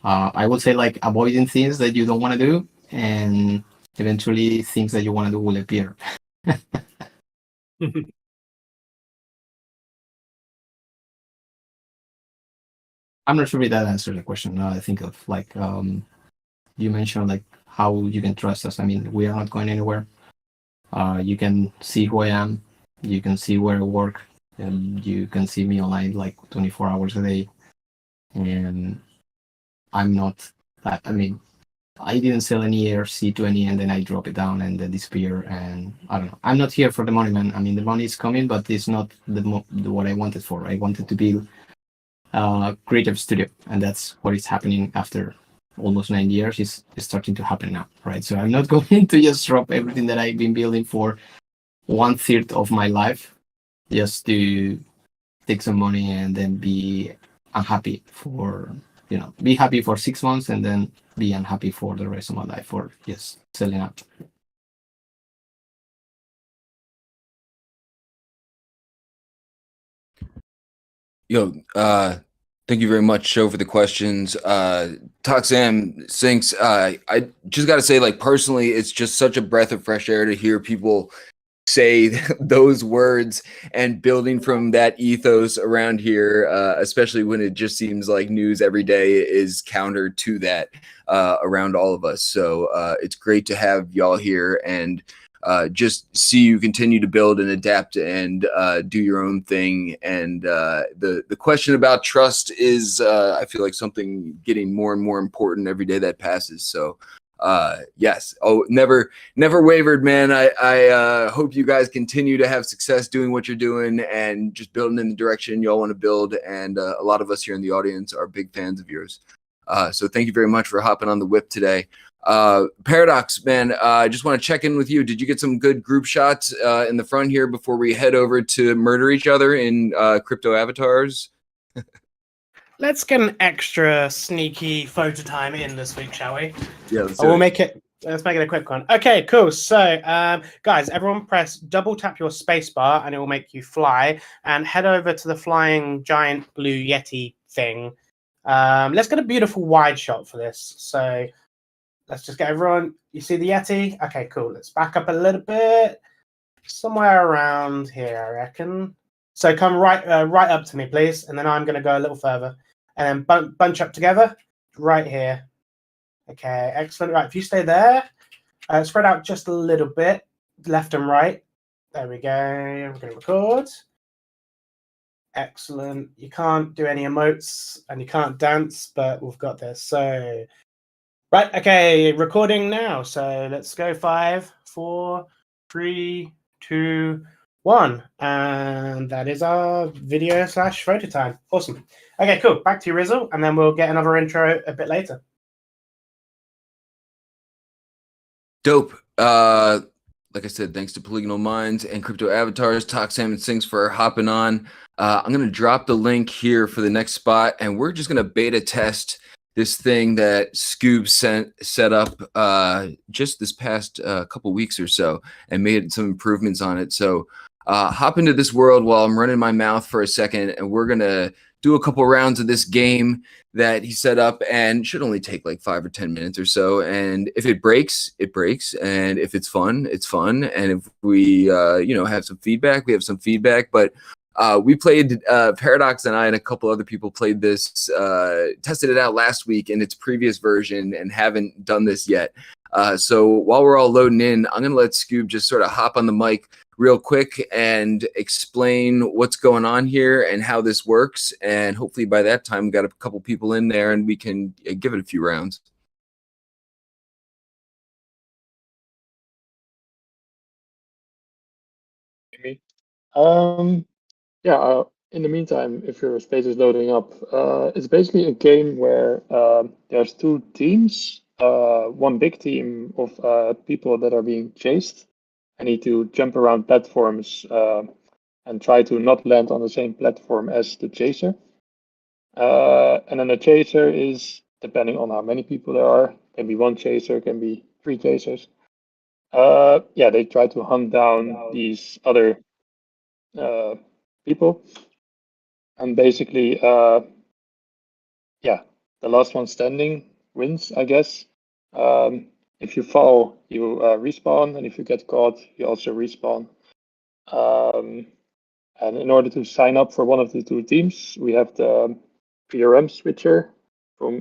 I would say, like, avoiding things that you don't want to do, and eventually things that you want to do will appear. I'm not sure if that answers the question. Now I think of like you mentioned like how you can trust us. I mean, we are not going anywhere. You can see who I am. You can see where I work. And you can see me online like 24 hours a day. And I'm not that. I mean, I didn't sell any ERC to any, and then I drop it down and then disappear. And I don't know. I'm not here for the money, man. I mean, the money is coming, but it's not what I wanted for. I wanted to build a creative studio, and that's what is happening after almost 9 years. Is starting to happen now, right? So I'm not going to just drop everything that I've been building for 1/3 of my life just to take some money and then be unhappy for be happy for 6 months and then be unhappy for the rest of my life for just selling out. Yo, thank you very much, Joe, for the questions. Toxam Sinks, I just got to say, like, personally, it's just such a breath of fresh air to hear people say those words and building from that ethos around here, especially when it just seems like news every day is counter to that around all of us. So it's great to have y'all here and just see you continue to build and adapt and do your own thing. And the question about trust is, I feel like something getting more and more important every day that passes. So yes. Oh, never wavered, man. I hope you guys continue to have success doing what you're doing and just building in the direction y'all want to build. And a lot of us here in the audience are big fans of yours. So thank you very much for hopping on the WIP today. Paradox, man, I just want to check in with you. Did you get some good group shots in the front here before we head over to murder each other in CryptoAvatars? Let's get an extra sneaky photo time in this week, shall we? Yeah, let's make it a quick one. Okay, cool. So, guys, everyone press double tap your space bar and it will make you fly and head over to the flying giant blue Yeti thing. Let's get a beautiful wide shot for this. So let's just get everyone, you see the Yeti? Okay, cool. Let's back up a little bit. Somewhere around here, I reckon. So come right up to me, please. And then I'm going to go a little further. And then bunch up together right here. Okay, excellent. Right, if you stay there, spread out just a little bit, left and right. There we go. We're going to record. Excellent. You can't do any emotes and you can't dance, but we've got this. So, right, okay, recording now. So let's go 5, 4, 3, 2, 1. And that is our video / photo time. Awesome. Okay, cool. Back to you, Rizzle, and then we'll get another intro a bit later. Dope. Like I said, thanks to Polygonal Minds and CryptoAvatars, Toxam and Sinks for hopping on. I'm going to drop the link here for the next spot, and we're just going to beta test this thing that Scuube set up just this past couple weeks or so and made some improvements on it. So hop into this world while I'm running my mouth for a second, and we're going to do a couple rounds of this game that he set up and should only take like 5 or 10 minutes or so. And if it breaks, it breaks. And if it's fun, it's fun. And if we, have some feedback, we have some feedback. But we played, Paradox and I and a couple other people played this, tested it out last week in its previous version and haven't done this yet. So while we're all loading in, I'm going to let Scuube just sort of hop on the mic real quick and explain what's going on here and how this works. And hopefully by that time, we got a couple people in there and we can give it a few rounds. Yeah, in the meantime, if your space is loading up, it's basically a game where there's 2 teams, one big team of people that are being chased. I need to jump around platforms and try to not land on the same platform as the chaser. And then the chaser is, depending on how many people there are, can be 1 chaser, can be 3 chasers. They try to hunt down these other people. And basically, the last one standing wins, I guess. If you fall, you respawn, and if you get caught, you also respawn. And in order to sign up for one of the 2 teams, we have the VRM switcher from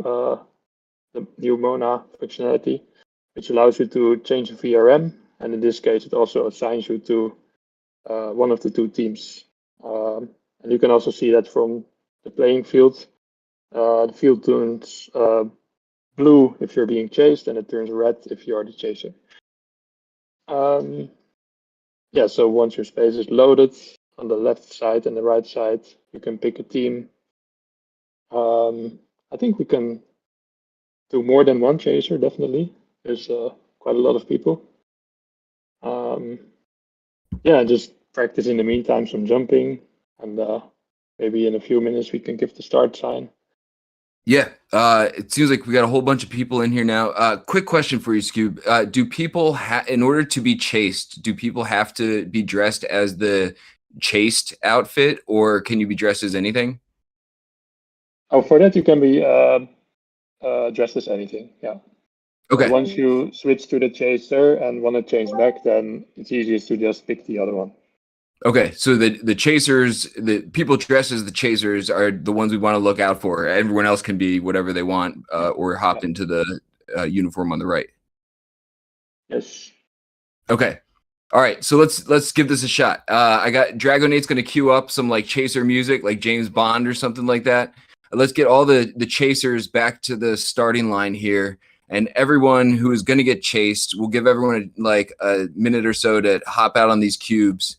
the new Mona functionality, which allows you to change a VRM. And in this case, it also assigns you to one of the two teams. And you can also see that from the playing field. The field turns blue if you're being chased, and it turns red if you are the chaser. Yeah, so once your space is loaded, on the left side and the right side, you can pick a team. I think we can do more than one chaser, definitely. There's quite a lot of people. Yeah, just practice in the meantime some jumping, and maybe in a few minutes we can give the start sign. Yeah, it seems like we got a whole bunch of people in here now. Quick question for you, Scuube. Do people in order to be chased, do people have to be dressed as the chased outfit, or can you be dressed as anything? Oh, for that you can be dressed as anything, yeah. Okay. But once you switch to the chaser and want to change back, then it's easiest to just pick the other one. Okay, so the chasers, the people dressed as the chasers are the ones we want to look out for. Everyone else can be whatever they want, or hop into the uniform on the right. Yes. Okay. All right, so let's give this a shot. I got Dragonate's going to queue up some like chaser music, like James Bond or something like that. Let's get all the chasers back to the starting line here, and everyone who is going to get chased, we'll give everyone like a minute or so to hop out on these cubes.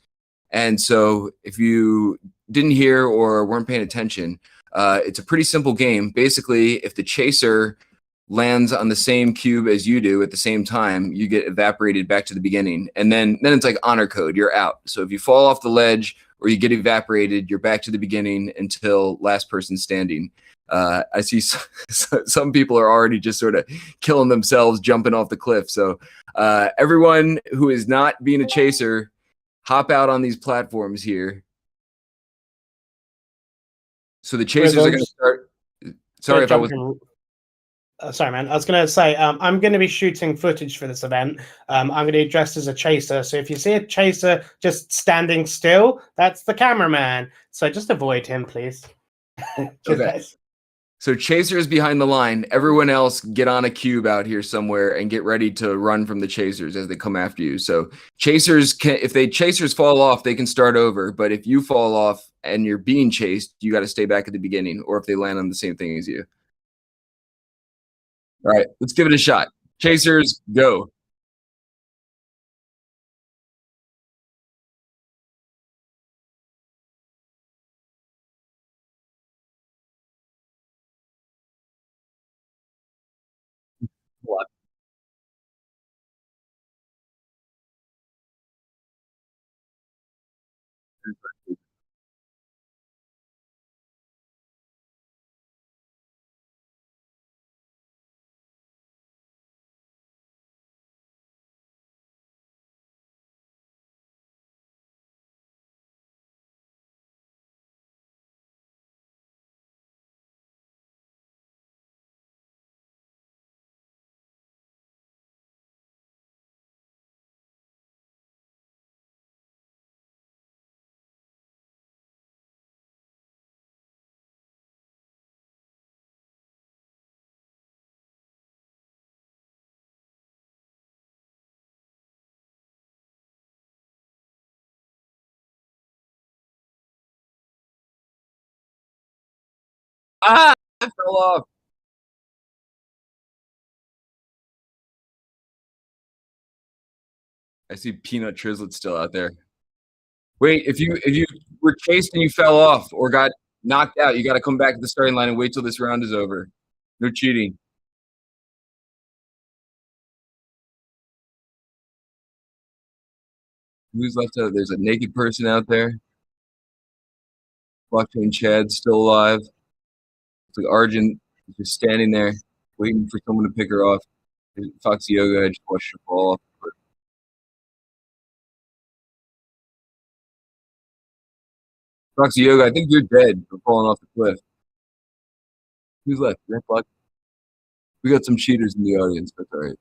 And so if you didn't hear or weren't paying attention, it's a pretty simple game. Basically, if the chaser lands on the same cube as you do at the same time, you get evaporated back to the beginning. And then it's like honor code, you're out. So if you fall off the ledge or you get evaporated, you're back to the beginning until last person standing. I see some people are already just sort of killing themselves jumping off the cliff. So everyone who is not being a chaser, hop out on these platforms here. So the chasers are going to start. Sorry if I was. Sorry, man. I was going to say, I'm going to be shooting footage for this event. I'm going to be dressed as a chaser. So if you see a chaser just standing still, that's the cameraman. So just avoid him, please. Okay. So chasers behind the line. Everyone else get on a cube out here somewhere and get ready to run from the chasers as they come after you. So chasers can, if chasers fall off, they can start over. But if you fall off and you're being chased, you got to stay back at the beginning, or if they land on the same thing as you. All right, let's give it a shot. Chasers, go. What? Ah, I fell off. I see Peanut Trizlet still out there. Wait, if you were chased and you fell off or got knocked out, you got to come back to the starting line and wait till this round is over. No cheating. Who's left out? There's a naked person out there. Blockchain Chad's still alive. It's like Arjun just standing there waiting for someone to pick her off. Foxy Yoga, I just watched her fall off. Foxy Yoga, I think you're dead for falling off the cliff. Who's left? We got some cheaters in the audience. That's all right.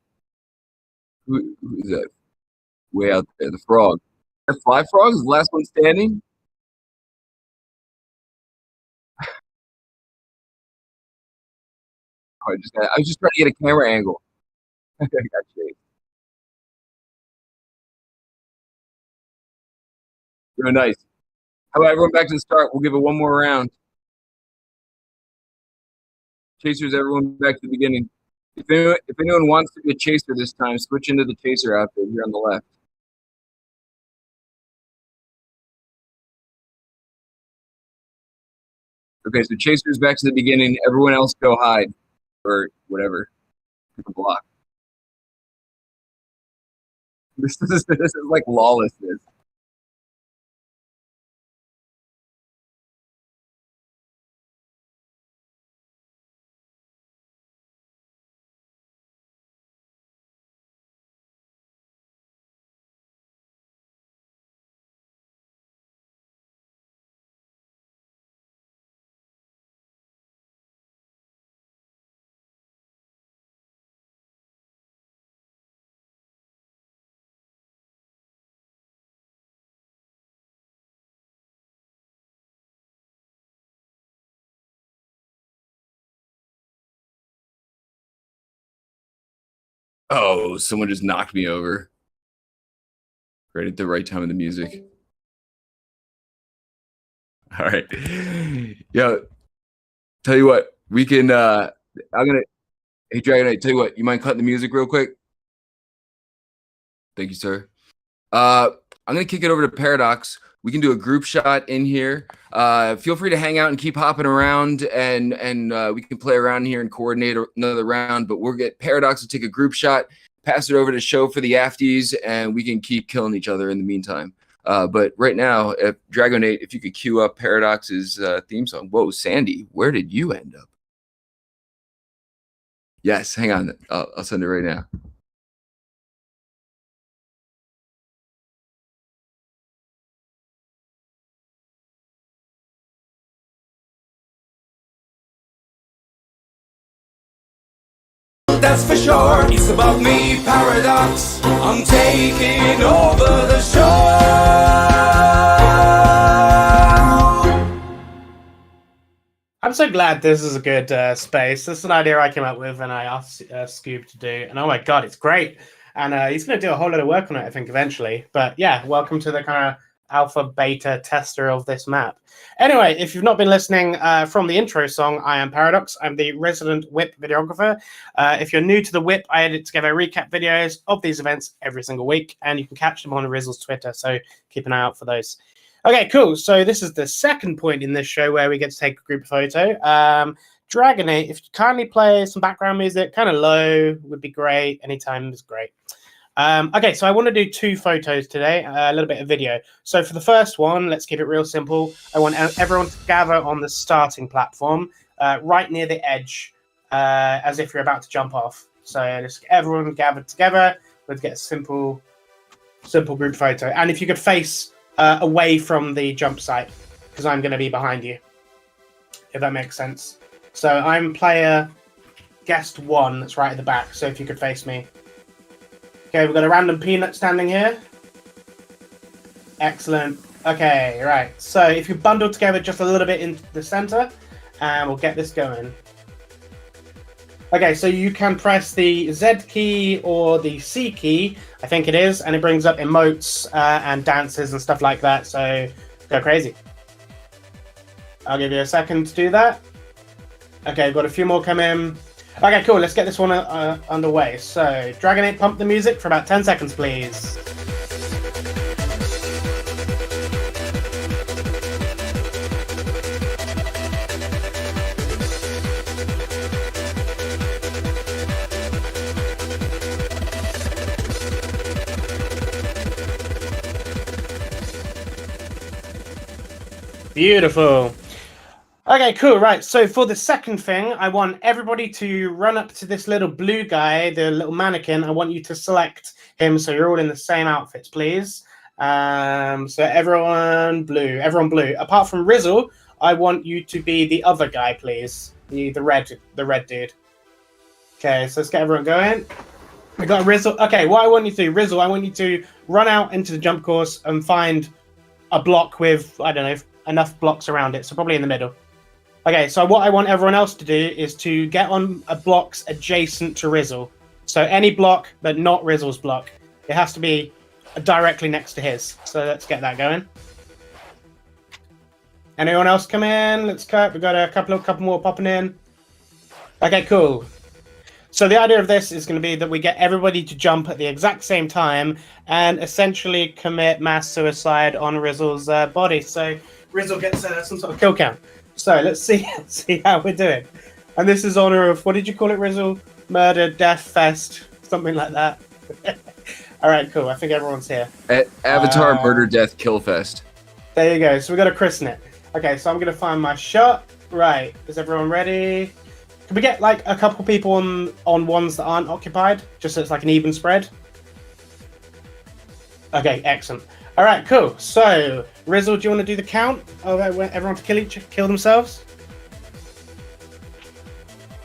Who is that? Way out there. The frog. That fly frog is the last one standing? I was just trying to get a camera angle. I got chased. Real nice. How about everyone back to the start? We'll give it one more round. Chasers, everyone back to the beginning. If anyone wants to be a chaser this time, switch into the chaser outfit here on the left. Okay, so chasers back to the beginning. Everyone else go hide or whatever. Pick a block. This is like lawlessness. Oh, someone just knocked me over. Right at the right time of the music. All right. Yo, tell you what, we can hey Dragonite, tell you what, you mind cutting the music real quick? Thank you, sir. I'm gonna kick it over to Paradox. We can do a group shot in here. Feel free to hang out and keep hopping around, and we can play around here and coordinate another round. But we'll get Paradox to take a group shot, pass it over to Show for the Afties, and we can keep killing each other in the meantime. But right now, Dragonate, if you could cue up Paradox's theme song. Whoa, Sandy, where did you end up? Yes, hang on. I'll send it right now. That's for sure. It's about me, Paradox. I'm taking over the show. I'm so glad this is a good space. This is an idea I came up with and I asked Scuube to do. And oh my God, it's great. And he's going to do a whole lot of work on it, I think, eventually. But yeah, welcome to the kind of alpha beta tester of this map. Anyway, if you've not been listening from the intro song, I am Paradox. I'm the resident WIP videographer. If you're new to the WIP, I edit together recap videos of these events every single week, and you can catch them on Rizzle's Twitter, so keep an eye out for those. Okay, cool. So this is the second point in this show where we get to take a group photo. Dragonate, if you kindly play some background music, kind of low, would be great. Anytime is great. Okay, so I want to do 2 photos today, a little bit of video. So for the first one, let's keep it real simple. I want everyone to gather on the starting platform, right near the edge, as if you're about to jump off. So just everyone gathered together. Let's get a simple group photo. And if you could face away from the jump site, because I'm going to be behind you, if that makes sense. So I'm player guest 1, that's right at the back. So if you could face me. Okay, we've got a random peanut standing here. Excellent. Okay, right. So if you bundle together just a little bit into the center, and we'll get this going. Okay, so you can press the Z key or the C key, I think it is, and it brings up emotes and dances and stuff like that, so go crazy. I'll give you a second to do that. Okay, we've got a few more come in. Okay, cool. Let's get this one underway. So, Dragonate, pump the music for about 10 seconds, please. Beautiful. Okay, cool, right. So for the second thing, I want everybody to run up to this little blue guy, the little mannequin. I want you to select him so you're all in the same outfits, please. So everyone blue. Apart from Rizzle, I want you to be the other guy, please. The red dude. Okay, so let's get everyone going. We got Rizzle. Okay, what I want you to do, Rizzle, I want you to run out into the jump course and find a block with, I don't know, enough blocks around it. So probably in the middle. Okay, so what I want everyone else to do is to get on blocks adjacent to Rizzle. So any block, but not Rizzle's block. It has to be directly next to his. So let's get that going. Anyone else come in? Let's cut. We've got a couple more popping in. Okay, cool. So the idea of this is going to be that we get everybody to jump at the exact same time and essentially commit mass suicide on Rizzle's body. So Rizzle gets some sort of kill count. So let's see how we're doing. And this is honor of, what did you call it, Rizzle? Murder, Death Fest, something like that. All right, cool. I think everyone's here. Avatar Murder Death Kill Fest. There you go. So we got to christen it. Okay, so I'm going to find my shot. Right. Is everyone ready? Can we get like a couple people on ones that aren't occupied? Just so it's like an even spread? Okay, excellent. All right, cool. So, Rizzle, do you want to do the count? Oh, everyone to kill themselves?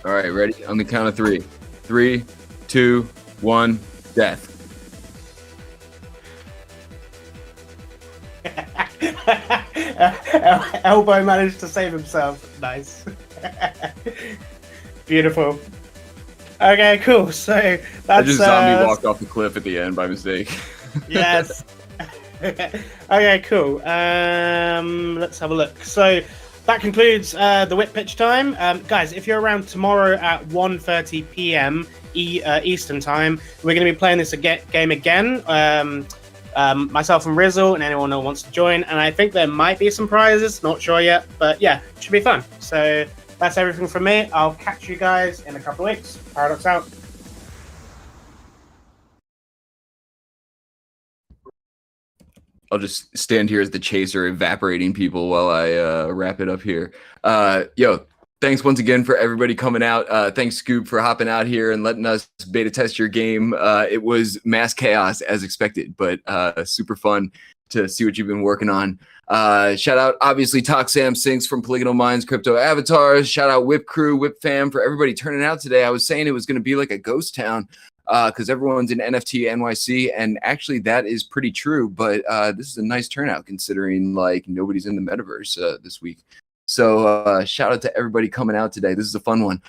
All right, ready? On the count of 3. 3, 2, 1, death. Elbow managed to save himself. Nice. Beautiful. Okay, cool. So that's I just zombie walked off the cliff at the end by mistake. Yes. Okay, cool. Let's have a look. So that concludes the WIP pitch time. Guys, if you're around tomorrow at 1:30 p.m. Eastern time, we're going to be playing this game again. Myself and Rizzle and anyone who wants to join. And I think there might be some prizes. Not sure yet. But yeah, it should be fun. So that's everything from me. I'll catch you guys in a couple of weeks. Paradox out. I'll just stand here as the chaser, evaporating people while I wrap it up here. Yo, thanks once again for everybody coming out. Thanks, Scuube, for hopping out here and letting us beta test your game. It was mass chaos as expected, but super fun to see what you've been working on. Shout out, obviously, Talk Sam Sinks from Polygonal Minds, CryptoAvatars. Shout out WIP Crew, WIP Fam for everybody turning out today. I was saying it was going to be like a ghost town because everyone's in NFT NYC, and actually that is pretty true. But this is a nice turnout considering like nobody's in the Metaverse this week. So shout out to everybody coming out today. This is a fun one.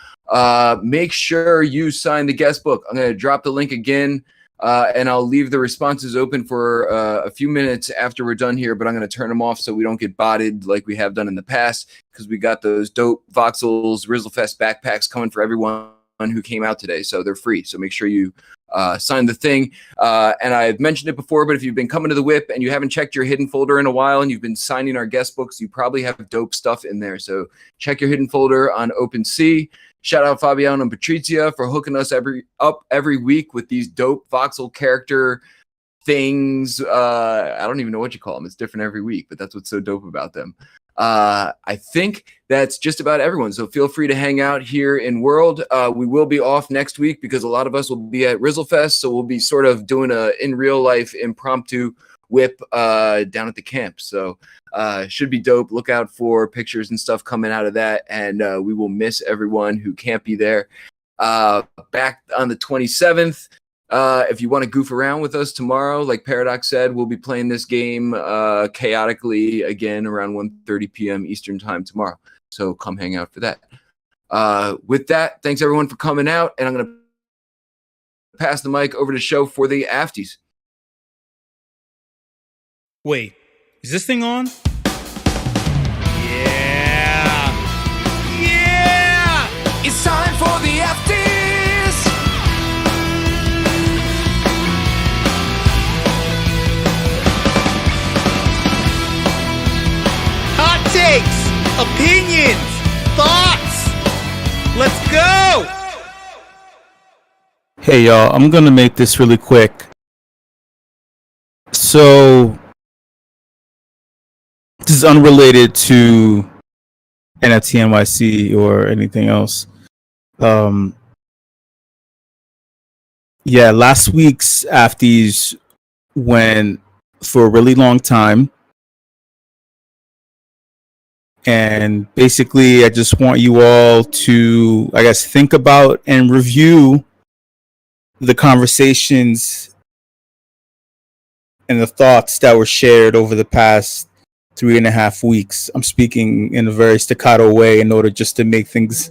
Make sure you sign the guest book. I'm going to drop the link again. And I'll leave the responses open for a few minutes after we're done here, but I'm going to turn them off so we don't get botted like we have done in the past, because we got those dope Voxels Rizzlefest backpacks coming for everyone who came out today. So they're free. So make sure you sign the thing. And I've mentioned it before, but if you've been coming to the WIP and you haven't checked your hidden folder in a while and you've been signing our guest books, you probably have dope stuff in there. So check your hidden folder on OpenSea. Shout out Fabiano and Patrizia for hooking us every week with these dope voxel character things. I don't even know what you call them. It's different every week, but that's what's so dope about them. I think that's just about everyone. So feel free to hang out here in World. We will be off next week because a lot of us will be at Rizzlefest. So we'll be sort of doing a in real life impromptu WIP down at the camp. So should be dope. Look out for pictures and stuff coming out of that. And we will miss everyone who can't be there. Back on the 27th. If you want to goof around with us tomorrow, like Paradox said, we'll be playing this game chaotically again around 1:30 p.m. Eastern time tomorrow. So come hang out for that. With that, thanks everyone for coming out. And I'm going to pass the mic over to Show for the Afties. Wait, is this thing on? Yeah! It's time for the Afties! Hot takes, opinions, thoughts. Let's go! Hey y'all, I'm gonna make this really quick. So this is unrelated to NFT NYC or anything else. Yeah, last week's Afties went for a really long time. And basically, I just want you all to, I guess, think about and review the conversations and the thoughts that were shared over the past 3.5 weeks. I'm speaking in a very staccato way in order just to make things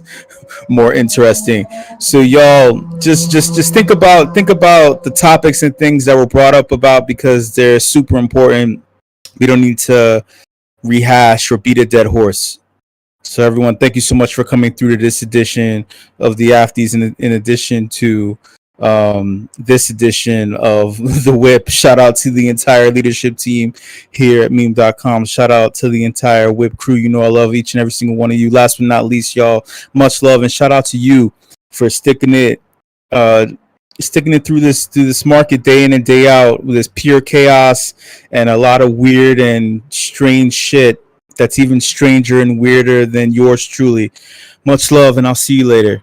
more interesting. So y'all just think about the topics and things that were brought up about, because they're super important. We don't need to rehash or beat a dead horse. So everyone, thank you so much for coming through to this edition of the Afties, in addition to this edition of the WIP. Shout out to the entire leadership team here at meme.com. Shout out to the entire WIP crew. You know I love each and every single one of you. Last but not least, y'all, much love, and shout out to you for sticking it through this market day in and day out with this pure chaos and a lot of weird and strange shit that's even stranger and weirder than yours truly. Much love, and I'll see you later.